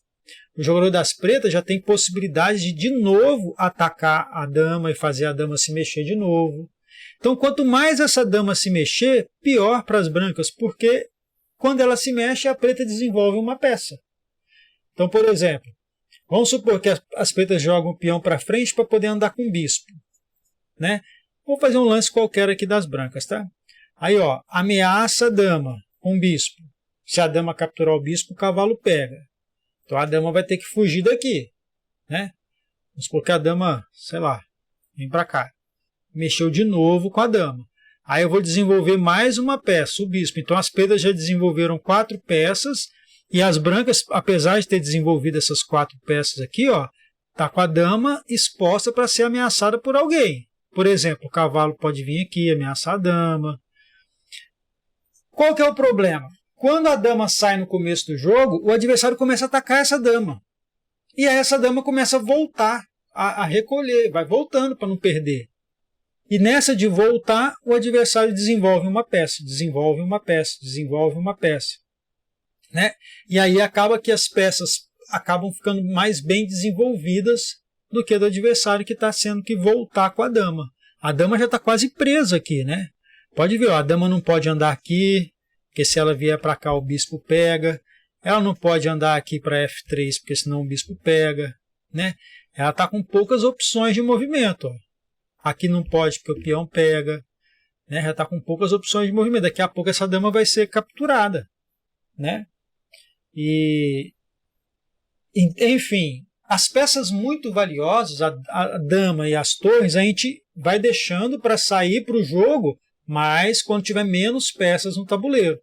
O jogador das pretas já tem possibilidade de novo atacar a dama e fazer a dama se mexer de novo. Então, quanto mais essa dama se mexer, pior para as brancas, porque quando ela se mexe, a preta desenvolve uma peça. Então, por exemplo, vamos supor que as pretas jogam o peão para frente para poder andar com o bispo. Né? Vou fazer um lance qualquer aqui das brancas. Tá? Aí, ó, ameaça a dama com o bispo. Se a dama capturar o bispo, o cavalo pega. Então a dama vai ter que fugir daqui, né? Vamos supor que a dama, sei lá, vem para cá. Mexeu de novo com a dama. Aí eu vou desenvolver mais uma peça, o bispo. Então as pretas já desenvolveram 4 peças e as brancas, apesar de ter desenvolvido essas 4 peças aqui, ó, tá com a dama exposta para ser ameaçada por alguém. Por exemplo, o cavalo pode vir aqui ameaçar a dama. Qual que é o problema? Quando a dama sai no começo do jogo, o adversário começa a atacar essa dama. E aí essa dama começa a voltar, a recolher, vai voltando para não perder. E nessa de voltar, o adversário desenvolve uma peça, desenvolve uma peça, desenvolve uma peça. Né? E aí acaba que as peças acabam ficando mais bem desenvolvidas do que a do adversário que está sendo que voltar com a dama. A dama já está quase presa aqui, né? Pode ver, ó, a dama não pode andar aqui, porque se ela vier para cá o bispo pega. Ela não pode andar aqui para F3, porque senão o bispo pega. Né? Ela está com poucas opções de movimento. Ó. Aqui não pode, porque o peão pega. Né? Já está com poucas opções de movimento. Daqui a pouco essa dama vai ser capturada. Né? Enfim, as peças muito valiosas, a dama e as torres, a gente vai deixando para sair para o jogo, mas quando tiver menos peças no tabuleiro.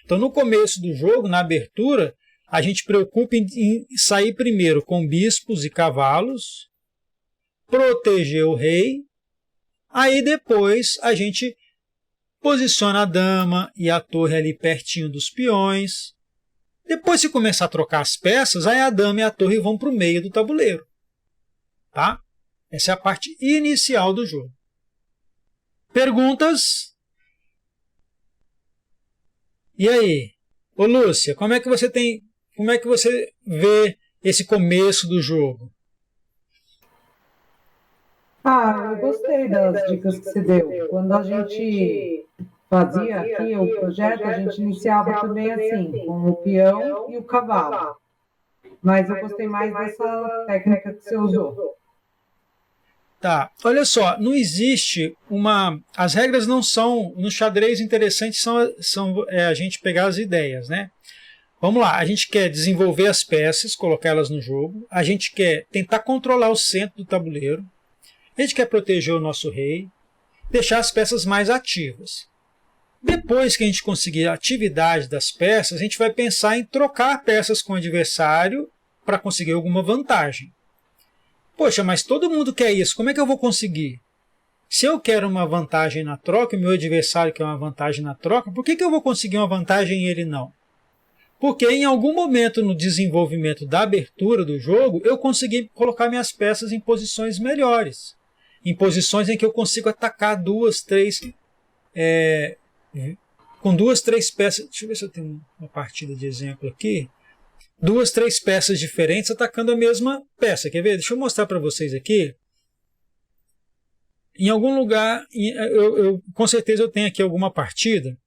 Então, no começo do jogo, na abertura, a gente preocupa em sair primeiro com bispos e cavalos, proteger o rei, aí depois a gente posiciona a dama e a torre ali pertinho dos peões. Depois, se começar a trocar as peças, aí a dama e a torre vão para o meio do tabuleiro. Tá? Essa é a parte inicial do jogo. Perguntas? E aí? Ô Lúcia, como é que você vê esse começo do jogo? Eu gostei das dicas que você deu. Quando a gente fazia aqui o projeto, a gente iniciava também assim, com o peão e o cavalo. Mas eu gostei mais dessa técnica que você usou. Tá, olha só, não existe uma... As regras não são... No xadrez, interessantes são a gente pegar as ideias, né? Vamos lá, a gente quer desenvolver as peças, colocá-las no jogo, a gente quer tentar controlar o centro do tabuleiro, a gente quer proteger o nosso rei, deixar as peças mais ativas. Depois que a gente conseguir a atividade das peças, a gente vai pensar em trocar peças com o adversário para conseguir alguma vantagem. Poxa, mas todo mundo quer isso, como é que eu vou conseguir? Se eu quero uma vantagem na troca e o meu adversário quer uma vantagem na troca, por que eu vou conseguir uma vantagem e ele não? Porque em algum momento no desenvolvimento da abertura do jogo, eu consegui colocar minhas peças em posições melhores. Em posições em que eu consigo atacar com 2, 3 peças. Deixa eu ver se eu tenho uma partida de exemplo aqui. 2, 3 peças diferentes atacando a mesma peça. Quer ver? Deixa eu mostrar para vocês aqui. Em algum lugar, com certeza eu tenho aqui alguma partida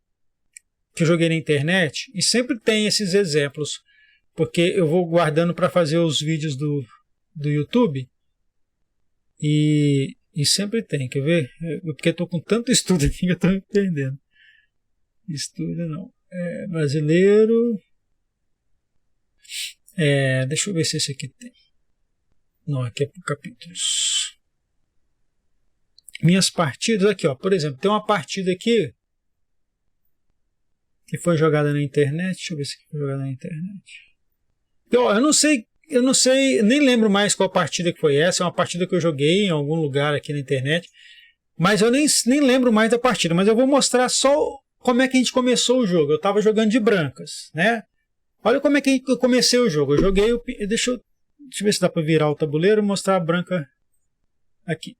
que eu joguei na internet e sempre tem esses exemplos, porque eu vou guardando para fazer os vídeos do YouTube e sempre tem, quer ver? Porque eu estou com tanto estudo aqui que eu estou me perdendo. Estudo não. Brasileiro. Deixa eu ver se esse aqui tem. Não, aqui é por capítulos. Minhas partidas aqui, ó. Por exemplo, tem uma partida aqui que foi jogada na internet. Deixa eu ver se foi jogada na internet. Eu não sei, nem lembro mais qual partida que foi essa. É uma partida que eu joguei em algum lugar aqui na internet. Mas eu nem lembro mais da partida. Mas eu vou mostrar só como é que a gente começou o jogo. Eu estava jogando de brancas, né? Olha como é que eu comecei o jogo. Eu joguei deixa eu ver se dá para virar o tabuleiro e mostrar a branca aqui.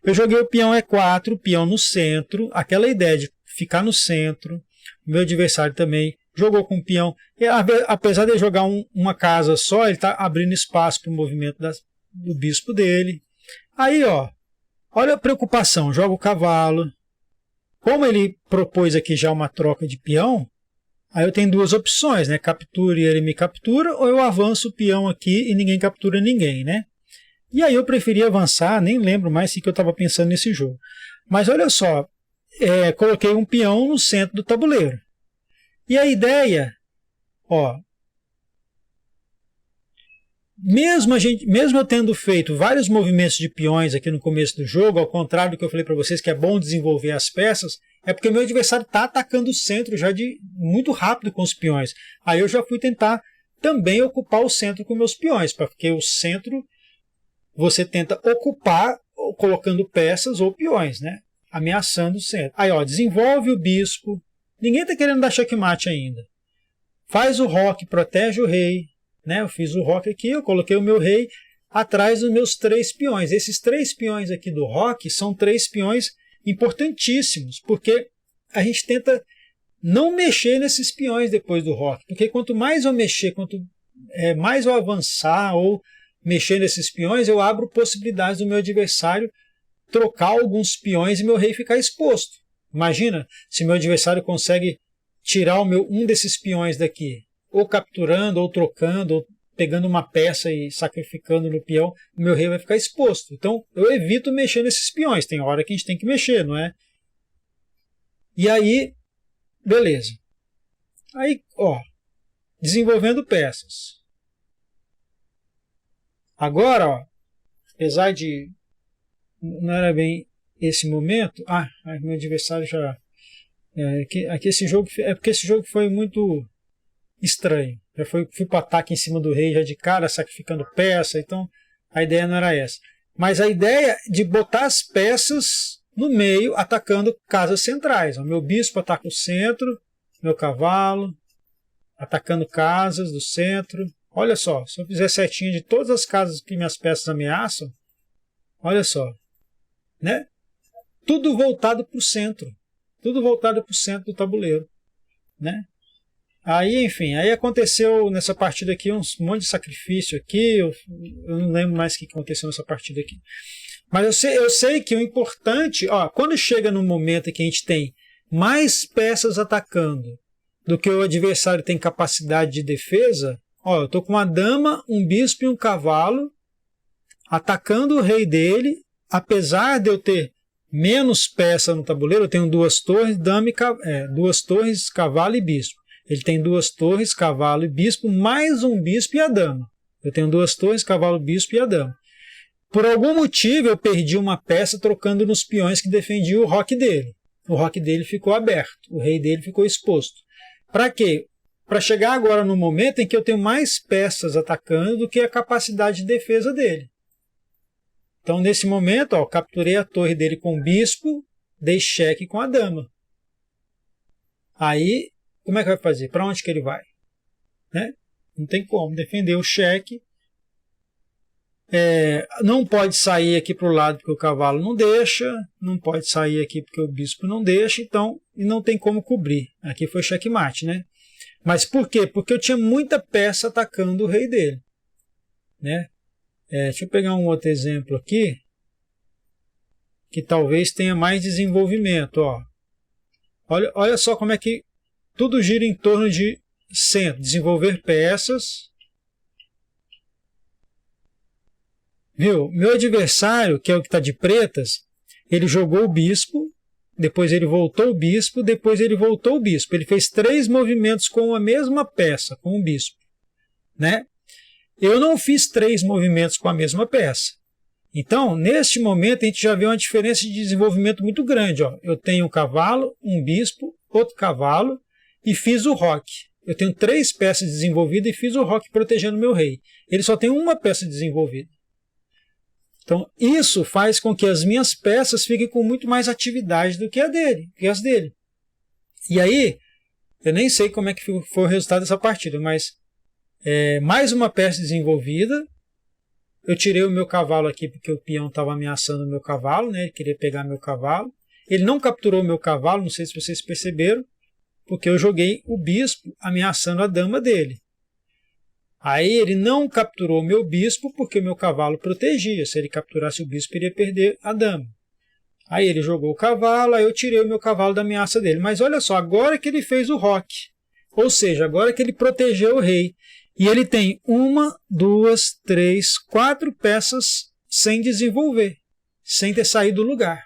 Eu joguei o peão E4, o peão no centro. Aquela ideia de ficar no centro. O meu adversário também jogou com o peão. E, apesar de jogar uma casa só, ele está abrindo espaço para o movimento do bispo dele. Aí, olha a preocupação. Joga o cavalo. Como ele propôs aqui já uma troca de peão, aí eu tenho duas opções, né? Captura e ele me captura, ou eu avanço o peão aqui e ninguém captura ninguém, né? E aí eu preferi avançar, nem lembro mais o que eu estava pensando nesse jogo. Mas olha só, coloquei um peão no centro do tabuleiro. E a ideia, mesmo eu tendo feito vários movimentos de peões aqui no começo do jogo, ao contrário do que eu falei para vocês, que é bom desenvolver as peças, é porque o meu adversário está atacando o centro já muito rápido com os peões. Aí eu já fui tentar também ocupar o centro com meus peões, porque o centro você tenta ocupar colocando peças ou peões, né? Ameaçando o centro. Aí, desenvolve o bispo. Ninguém está querendo dar checkmate ainda. Faz o roque, protege o rei. Né? Eu fiz o roque aqui, eu coloquei o meu rei atrás dos meus 3 peões. Esses 3 peões aqui do roque são 3 peões importantíssimos, porque a gente tenta não mexer nesses peões depois do roque. Porque quanto mais eu mexer, quanto mais eu avançar ou mexer nesses peões, eu abro possibilidades do meu adversário trocar alguns peões e meu rei ficar exposto. Imagina se meu adversário consegue tirar um desses peões daqui, ou capturando, ou trocando, ou pegando uma peça e sacrificando no peão, o meu rei vai ficar exposto. Então eu evito mexer nesses peões. Tem hora que a gente tem que mexer, não é? E aí, beleza. Aí, desenvolvendo peças. Agora, apesar de não era bem esse momento, meu adversário já aqui esse jogo porque esse jogo foi muito estranho. Já fui para o ataque em cima do rei já de cara, sacrificando peça, então a ideia não era essa. Mas a ideia de botar as peças no meio, atacando casas centrais. O meu bispo ataca o centro, meu cavalo, atacando casas do centro. Olha só, se eu fizer setinha de todas as casas que minhas peças ameaçam, olha só, né? Tudo voltado para o centro. Tudo voltado para o centro do tabuleiro, né? Aí, enfim, aí aconteceu nessa partida aqui um monte de sacrifício aqui. Eu não lembro mais o que aconteceu nessa partida aqui. Mas eu sei que o importante, quando chega no momento em que a gente tem mais peças atacando do que o adversário tem capacidade de defesa, eu estou com uma dama, um bispo e um cavalo atacando o rei dele, apesar de eu ter menos peça no tabuleiro. Eu tenho 2 torres, dama 2 torres, cavalo e bispo. Ele tem 2 torres, cavalo e bispo, mais um bispo e a dama. Eu tenho 2 torres, cavalo, bispo e a dama. Por algum motivo eu perdi uma peça trocando nos peões que defendiam o roque dele. O roque dele ficou aberto, o rei dele ficou exposto. Para quê? Para chegar agora no momento em que eu tenho mais peças atacando do que a capacidade de defesa dele. Então, nesse momento, ó, capturei a torre dele com o bispo, dei cheque com a dama. Aí, como é que vai fazer? Para onde que ele vai? Né? Não tem como defender o cheque. Não pode sair aqui para o lado porque o cavalo não deixa, não pode sair aqui porque o bispo não deixa, então e não tem como cobrir. Aqui foi checkmate, né? Mas por quê? Porque eu tinha muita peça atacando o rei dele. Né? Deixa eu pegar um outro exemplo aqui, que talvez tenha mais desenvolvimento. Ó. Olha só como é que tudo gira em torno de centro, desenvolver peças. Viu? Meu adversário, que é o que está de pretas, ele jogou o bispo, depois ele voltou o bispo, depois ele voltou o bispo. Ele fez 3 movimentos com a mesma peça, com o bispo. Né? Eu não fiz 3 movimentos com a mesma peça. Então, neste momento, a gente já vê uma diferença de desenvolvimento muito grande. Ó. Eu tenho um cavalo, um bispo, outro cavalo e fiz o roque. Eu tenho 3 peças desenvolvidas e fiz o roque protegendo o meu rei. Ele só tem uma peça desenvolvida. Então, isso faz com que as minhas peças fiquem com muito mais atividade do que as dele. E aí, eu nem sei como é que foi o resultado dessa partida, mas mais uma peça desenvolvida. Eu tirei o meu cavalo aqui porque o peão estava ameaçando o meu cavalo, né? Ele queria pegar meu cavalo. Ele não capturou o meu cavalo, não sei se vocês perceberam, porque eu joguei o bispo ameaçando a dama dele. Aí ele não capturou o meu bispo porque o meu cavalo protegia. Se ele capturasse o bispo, ele ia perder a dama. Aí ele jogou o cavalo, aí eu tirei o meu cavalo da ameaça dele. Mas olha só, agora que ele fez o roque, ou seja, agora que ele protegeu o rei, e ele tem 1, 2, 3, 4 peças sem desenvolver, sem ter saído do lugar.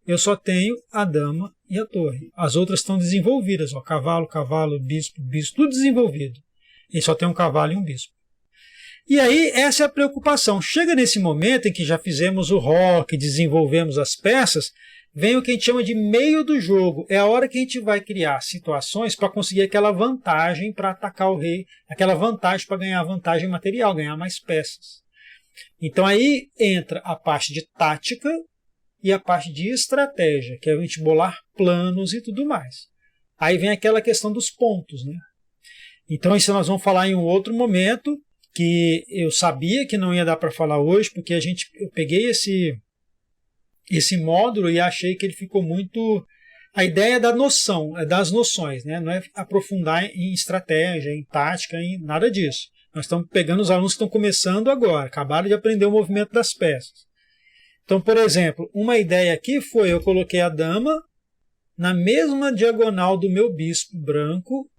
Eu só tenho a dama e a torre. As outras estão desenvolvidas, ó, cavalo, cavalo, bispo, bispo, tudo desenvolvido. Ele só tem um cavalo e um bispo. E aí, essa é a preocupação. Chega nesse momento em que já fizemos o roque, desenvolvemos as peças, vem o que a gente chama de meio do jogo. É a hora que a gente vai criar situações para conseguir aquela vantagem para atacar o rei, aquela vantagem para ganhar vantagem material, ganhar mais peças. Então aí entra a parte de tática e a parte de estratégia, que é a gente bolar planos e tudo mais. Aí vem aquela questão dos pontos, né? Então isso nós vamos falar em um outro momento, que eu sabia que não ia dar para falar hoje, porque eu peguei esse módulo e achei que ele ficou muito... A ideia é da noção, é das noções, né? Não é aprofundar em estratégia, em tática, em nada disso. Nós estamos pegando os alunos que estão começando agora, acabaram de aprender o movimento das peças. Então, por exemplo, uma ideia aqui foi, eu coloquei a dama na mesma diagonal do meu bispo branco,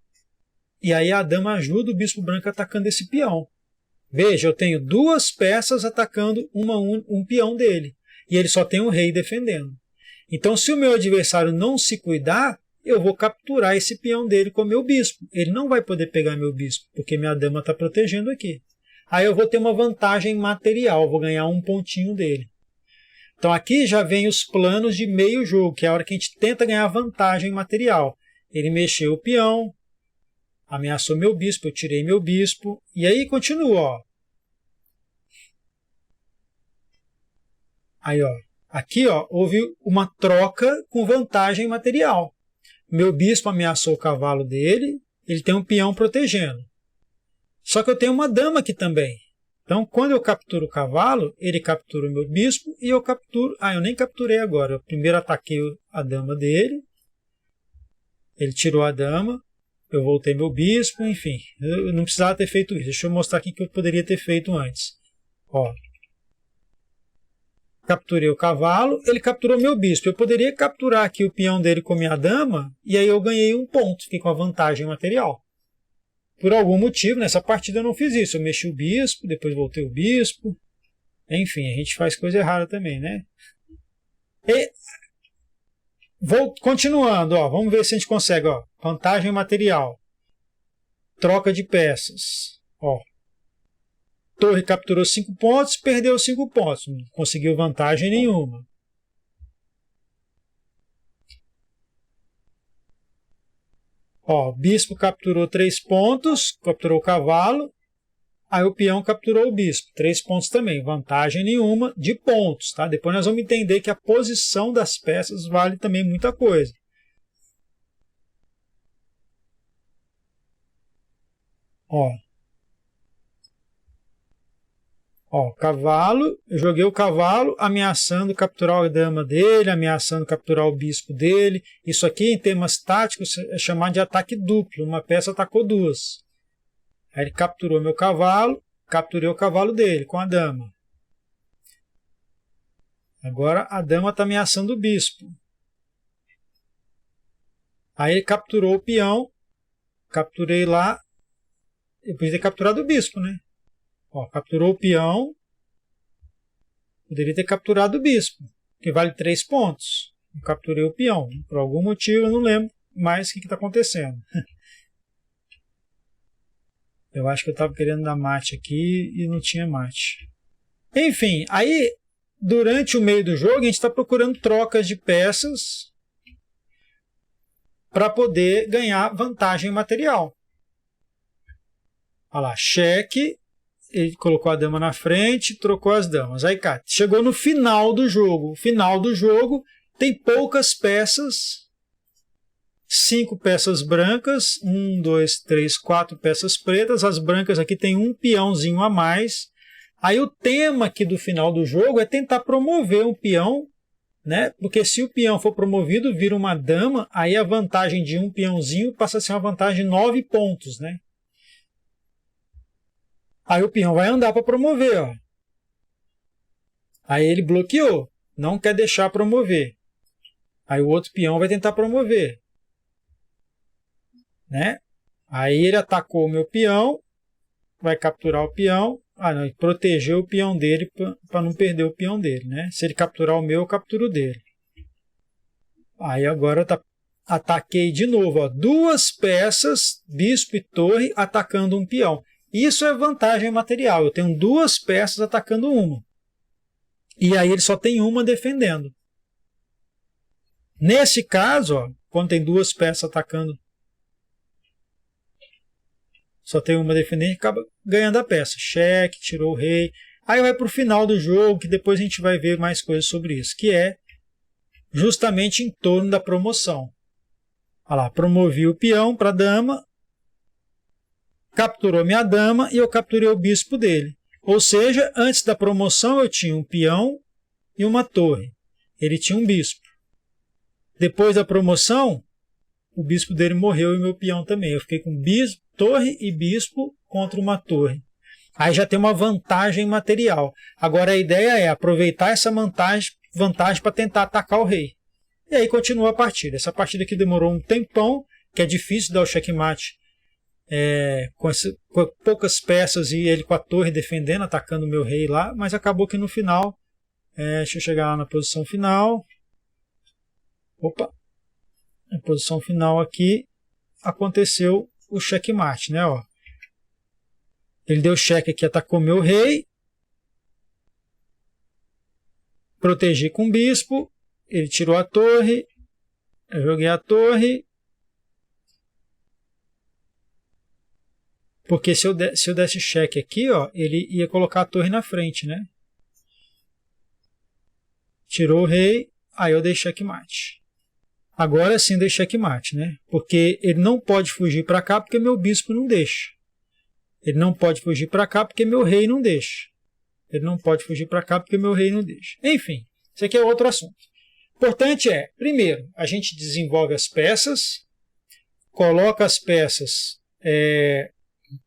e aí a dama ajuda o bispo branco atacando esse peão. Veja, eu tenho 2 peças atacando um peão dele. E ele só tem um rei defendendo. Então, se o meu adversário não se cuidar, eu vou capturar esse peão dele com o meu bispo. Ele não vai poder pegar meu bispo, porque minha dama está protegendo aqui. Aí eu vou ter uma vantagem material, vou ganhar um pontinho dele. Então aqui já vem os planos de meio jogo, que é a hora que a gente tenta ganhar vantagem material. Ele mexeu o peão, ameaçou meu bispo, eu tirei meu bispo, e aí continua, ó. Aí, ó, aqui, ó, houve uma troca com vantagem material. Meu bispo ameaçou o cavalo dele, ele tem um peão protegendo. Só que eu tenho uma dama aqui também. Então, quando eu capturo o cavalo, ele captura o meu bispo e eu capturo... eu nem capturei agora. Eu primeiro ataquei a dama dele, ele tirou a dama, eu voltei meu bispo, enfim. Eu não precisava ter feito isso. Deixa eu mostrar aqui o que eu poderia ter feito antes. Ó. Capturei o cavalo, ele capturou meu bispo. Eu poderia capturar aqui o peão dele com minha dama, e aí eu ganhei um ponto, fiquei com a vantagem material. Por algum motivo, nessa partida eu não fiz isso. Eu mexi o bispo, depois voltei o bispo. Enfim, a gente faz coisa errada também, né? E continuando, ó, vamos ver se a gente consegue. Ó, vantagem material. Troca de peças. Ó. Torre capturou 5 pontos, perdeu 5 pontos. Não conseguiu vantagem nenhuma. Ó, o bispo capturou 3 pontos, capturou o cavalo, aí o peão capturou o bispo, 3 pontos também, vantagem nenhuma de pontos, tá? Depois nós vamos entender que a posição das peças vale também muita coisa. Ó, cavalo, eu joguei o cavalo ameaçando capturar a dama dele, ameaçando capturar o bispo dele. Isso aqui, em termos táticos, é chamado de ataque duplo. Uma peça atacou 2. Aí ele capturou meu cavalo, capturei o cavalo dele com a dama. Agora a dama está ameaçando o bispo. Aí ele capturou o peão, capturei lá. Eu podia ter capturado o bispo, né? Ó, capturou o peão. Poderia ter capturado o bispo, que vale 3 pontos. Eu capturei o peão. Por algum motivo, eu não lembro mais o que está acontecendo. Eu acho que eu estava querendo dar mate aqui e não tinha mate. Enfim, aí, durante o meio do jogo, a gente está procurando trocas de peças para poder ganhar vantagem material. Olha lá, cheque. Ele colocou a dama na frente, trocou as damas. Aí, cara, chegou no final do jogo. O final do jogo tem poucas peças. 5 peças brancas. 1, 2, 3, 4 peças pretas. As brancas aqui tem um peãozinho a mais. Aí o tema aqui do final do jogo é tentar promover um peão, né? Porque se o peão for promovido, vira uma dama, aí a vantagem de um peãozinho passa a ser uma vantagem de 9 pontos, né? Aí o peão vai andar para promover. Ó. Aí ele bloqueou. Não quer deixar promover. Aí o outro peão vai tentar promover. Né? Aí ele atacou o meu peão. Vai capturar o peão. Ah, não, ele protegeu o peão dele para não perder o peão dele. Né? Se ele capturar o meu, eu capturo o dele. Aí agora ataquei de novo. Ó, 2 peças, bispo e torre, atacando um peão. Isso é vantagem material. Eu tenho 2 peças atacando uma. E aí ele só tem uma defendendo. Nesse caso, ó, quando tem 2 peças atacando, só tem uma defendendo, acaba ganhando a peça. Cheque, tirou o rei. Aí vai para o final do jogo, que depois a gente vai ver mais coisas sobre isso, que é justamente em torno da promoção. Olha lá, promovi o peão para a dama, capturou minha dama e eu capturei o bispo dele. Ou seja, antes da promoção eu tinha um peão e uma torre. Ele tinha um bispo. Depois da promoção, o bispo dele morreu e meu peão também. Eu fiquei com bispo, torre e bispo contra uma torre. Aí já tem uma vantagem material. Agora a ideia é aproveitar essa vantagem para tentar atacar o rei. E aí continua a partida. Essa partida aqui demorou um tempão, que é difícil dar o checkmate com poucas peças e ele com a torre defendendo, atacando o meu rei lá, mas acabou que no final, deixa eu chegar lá na posição final. Opa! Na posição final aqui aconteceu o checkmate, né? Ó. Ele deu cheque aqui, atacou meu rei, protegi com o bispo, ele tirou a torre, eu joguei a torre. Porque se eu desse cheque aqui, ó, ele ia colocar a torre na frente, né? Tirou o rei, aí eu dei checkmate. Agora sim dei checkmate, né? Porque ele não pode fugir para cá porque meu bispo não deixa. Ele não pode fugir para cá porque meu rei não deixa. Ele não pode fugir para cá porque meu rei não deixa. Enfim, isso aqui é outro assunto. O importante é, primeiro, a gente desenvolve as peças, coloca as peças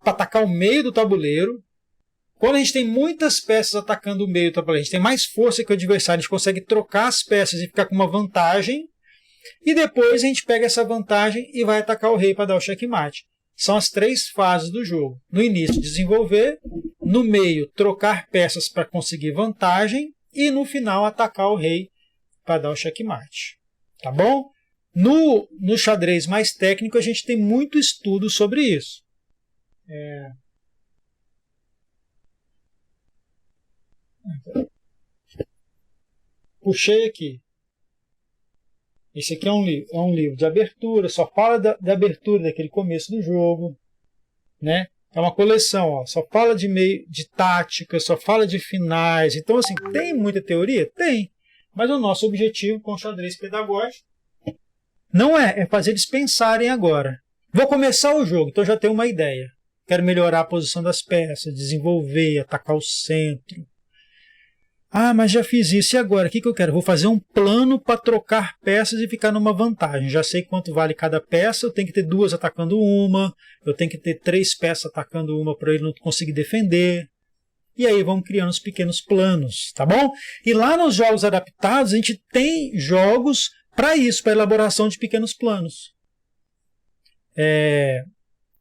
para atacar o meio do tabuleiro. Quando a gente tem muitas peças atacando o meio do tabuleiro, a gente tem mais força que o adversário, a gente consegue trocar as peças e ficar com uma vantagem, e depois a gente pega essa vantagem e vai atacar o rei para dar o checkmate. São as 3 fases do jogo. No início, desenvolver, no meio, trocar peças para conseguir vantagem, e no final, atacar o rei para dar o checkmate. Tá bom? No xadrez mais técnico, a gente tem muito estudo sobre isso. Puxei aqui. Esse aqui é um livro de abertura, só fala da abertura, daquele começo do jogo, né? É uma coleção, ó, só fala de tática, só fala de finais. Então, assim, tem muita teoria? Tem. Mas o nosso objetivo com o xadrez pedagógico não é fazer eles pensarem agora. Vou começar o jogo, então já tenho uma ideia. Quero melhorar a posição das peças, desenvolver, atacar o centro. Ah, mas já fiz isso, e agora? O que eu quero? Vou fazer um plano para trocar peças e ficar numa vantagem. Já sei quanto vale cada peça, eu tenho que ter 2 atacando uma, eu tenho que ter 3 peças atacando uma para ele não conseguir defender. E aí vamos criando os pequenos planos, tá bom? E lá nos jogos adaptados, a gente tem jogos para isso, para elaboração de pequenos planos.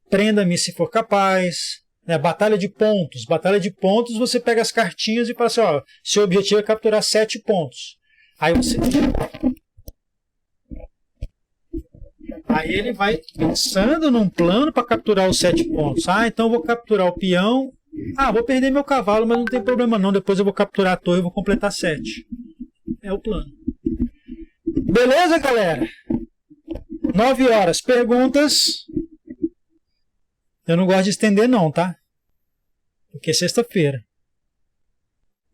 Prenda-me se for capaz. Batalha de pontos. Batalha de pontos, você pega as cartinhas e fala assim, ó, seu objetivo é capturar 7 pontos. Aí ele vai pensando num plano para capturar os 7 pontos. Ah, então eu vou capturar o peão. Ah, vou perder meu cavalo, mas não tem problema não. Depois eu vou capturar a torre e vou completar 7. É o plano. Beleza, galera? 9 horas. Perguntas? Eu não gosto de estender não, tá? Porque é sexta-feira.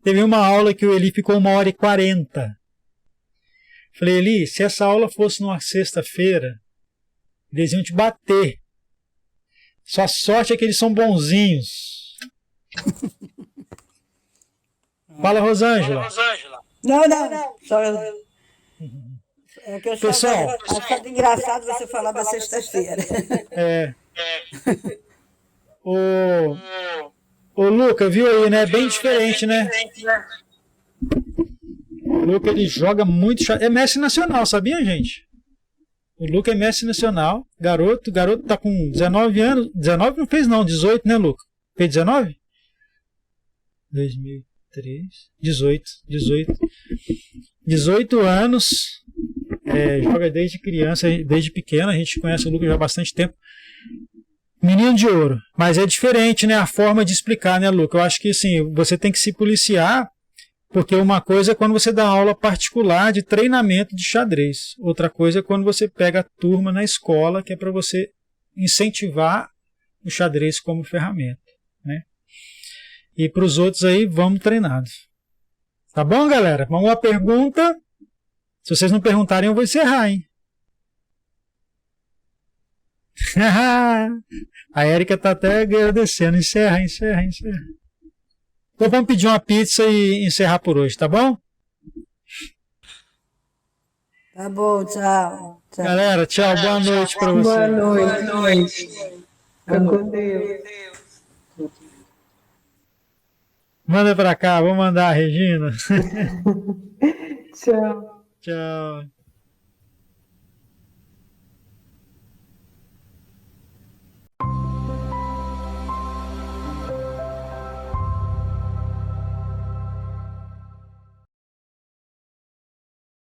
Teve uma aula que o Eli ficou 1h40. Falei, Eli, se essa aula fosse numa sexta-feira, eles iam te bater. Sua sorte é que eles são bonzinhos. Fala, Rosângela. Não. Só... É que eu achava engraçado você falar da sexta-feira. O Luca, viu aí, né? Bem diferente, né? O Luca, ele joga muito xadrez. É mestre nacional, sabia, gente? O Luca é mestre nacional. Garoto tá com 19 anos. 19 não fez não, 18, né, Luca? Fez 19? 2003. 18 anos. Joga desde criança, desde pequeno. A gente conhece o Luca já há bastante tempo. Menino de ouro. Mas é diferente, né? A forma de explicar, né, Luca? Eu acho que, assim, você tem que se policiar, porque uma coisa é quando você dá aula particular de treinamento de xadrez. Outra coisa é quando você pega a turma na escola, que é para você incentivar o xadrez como ferramenta, né? E para os outros aí, vamos treinados. Tá bom, galera? Vamos lá, pergunta. Se vocês não perguntarem, eu vou encerrar, hein? A Érica tá até agradecendo. Encerra. Então vamos pedir uma pizza e encerrar por hoje, tá bom? Tá bom, tchau. Galera, tchau, boa noite para vocês. Boa noite. Fica com Deus. Manda para cá, vou mandar a Regina. Tchau. Tchau.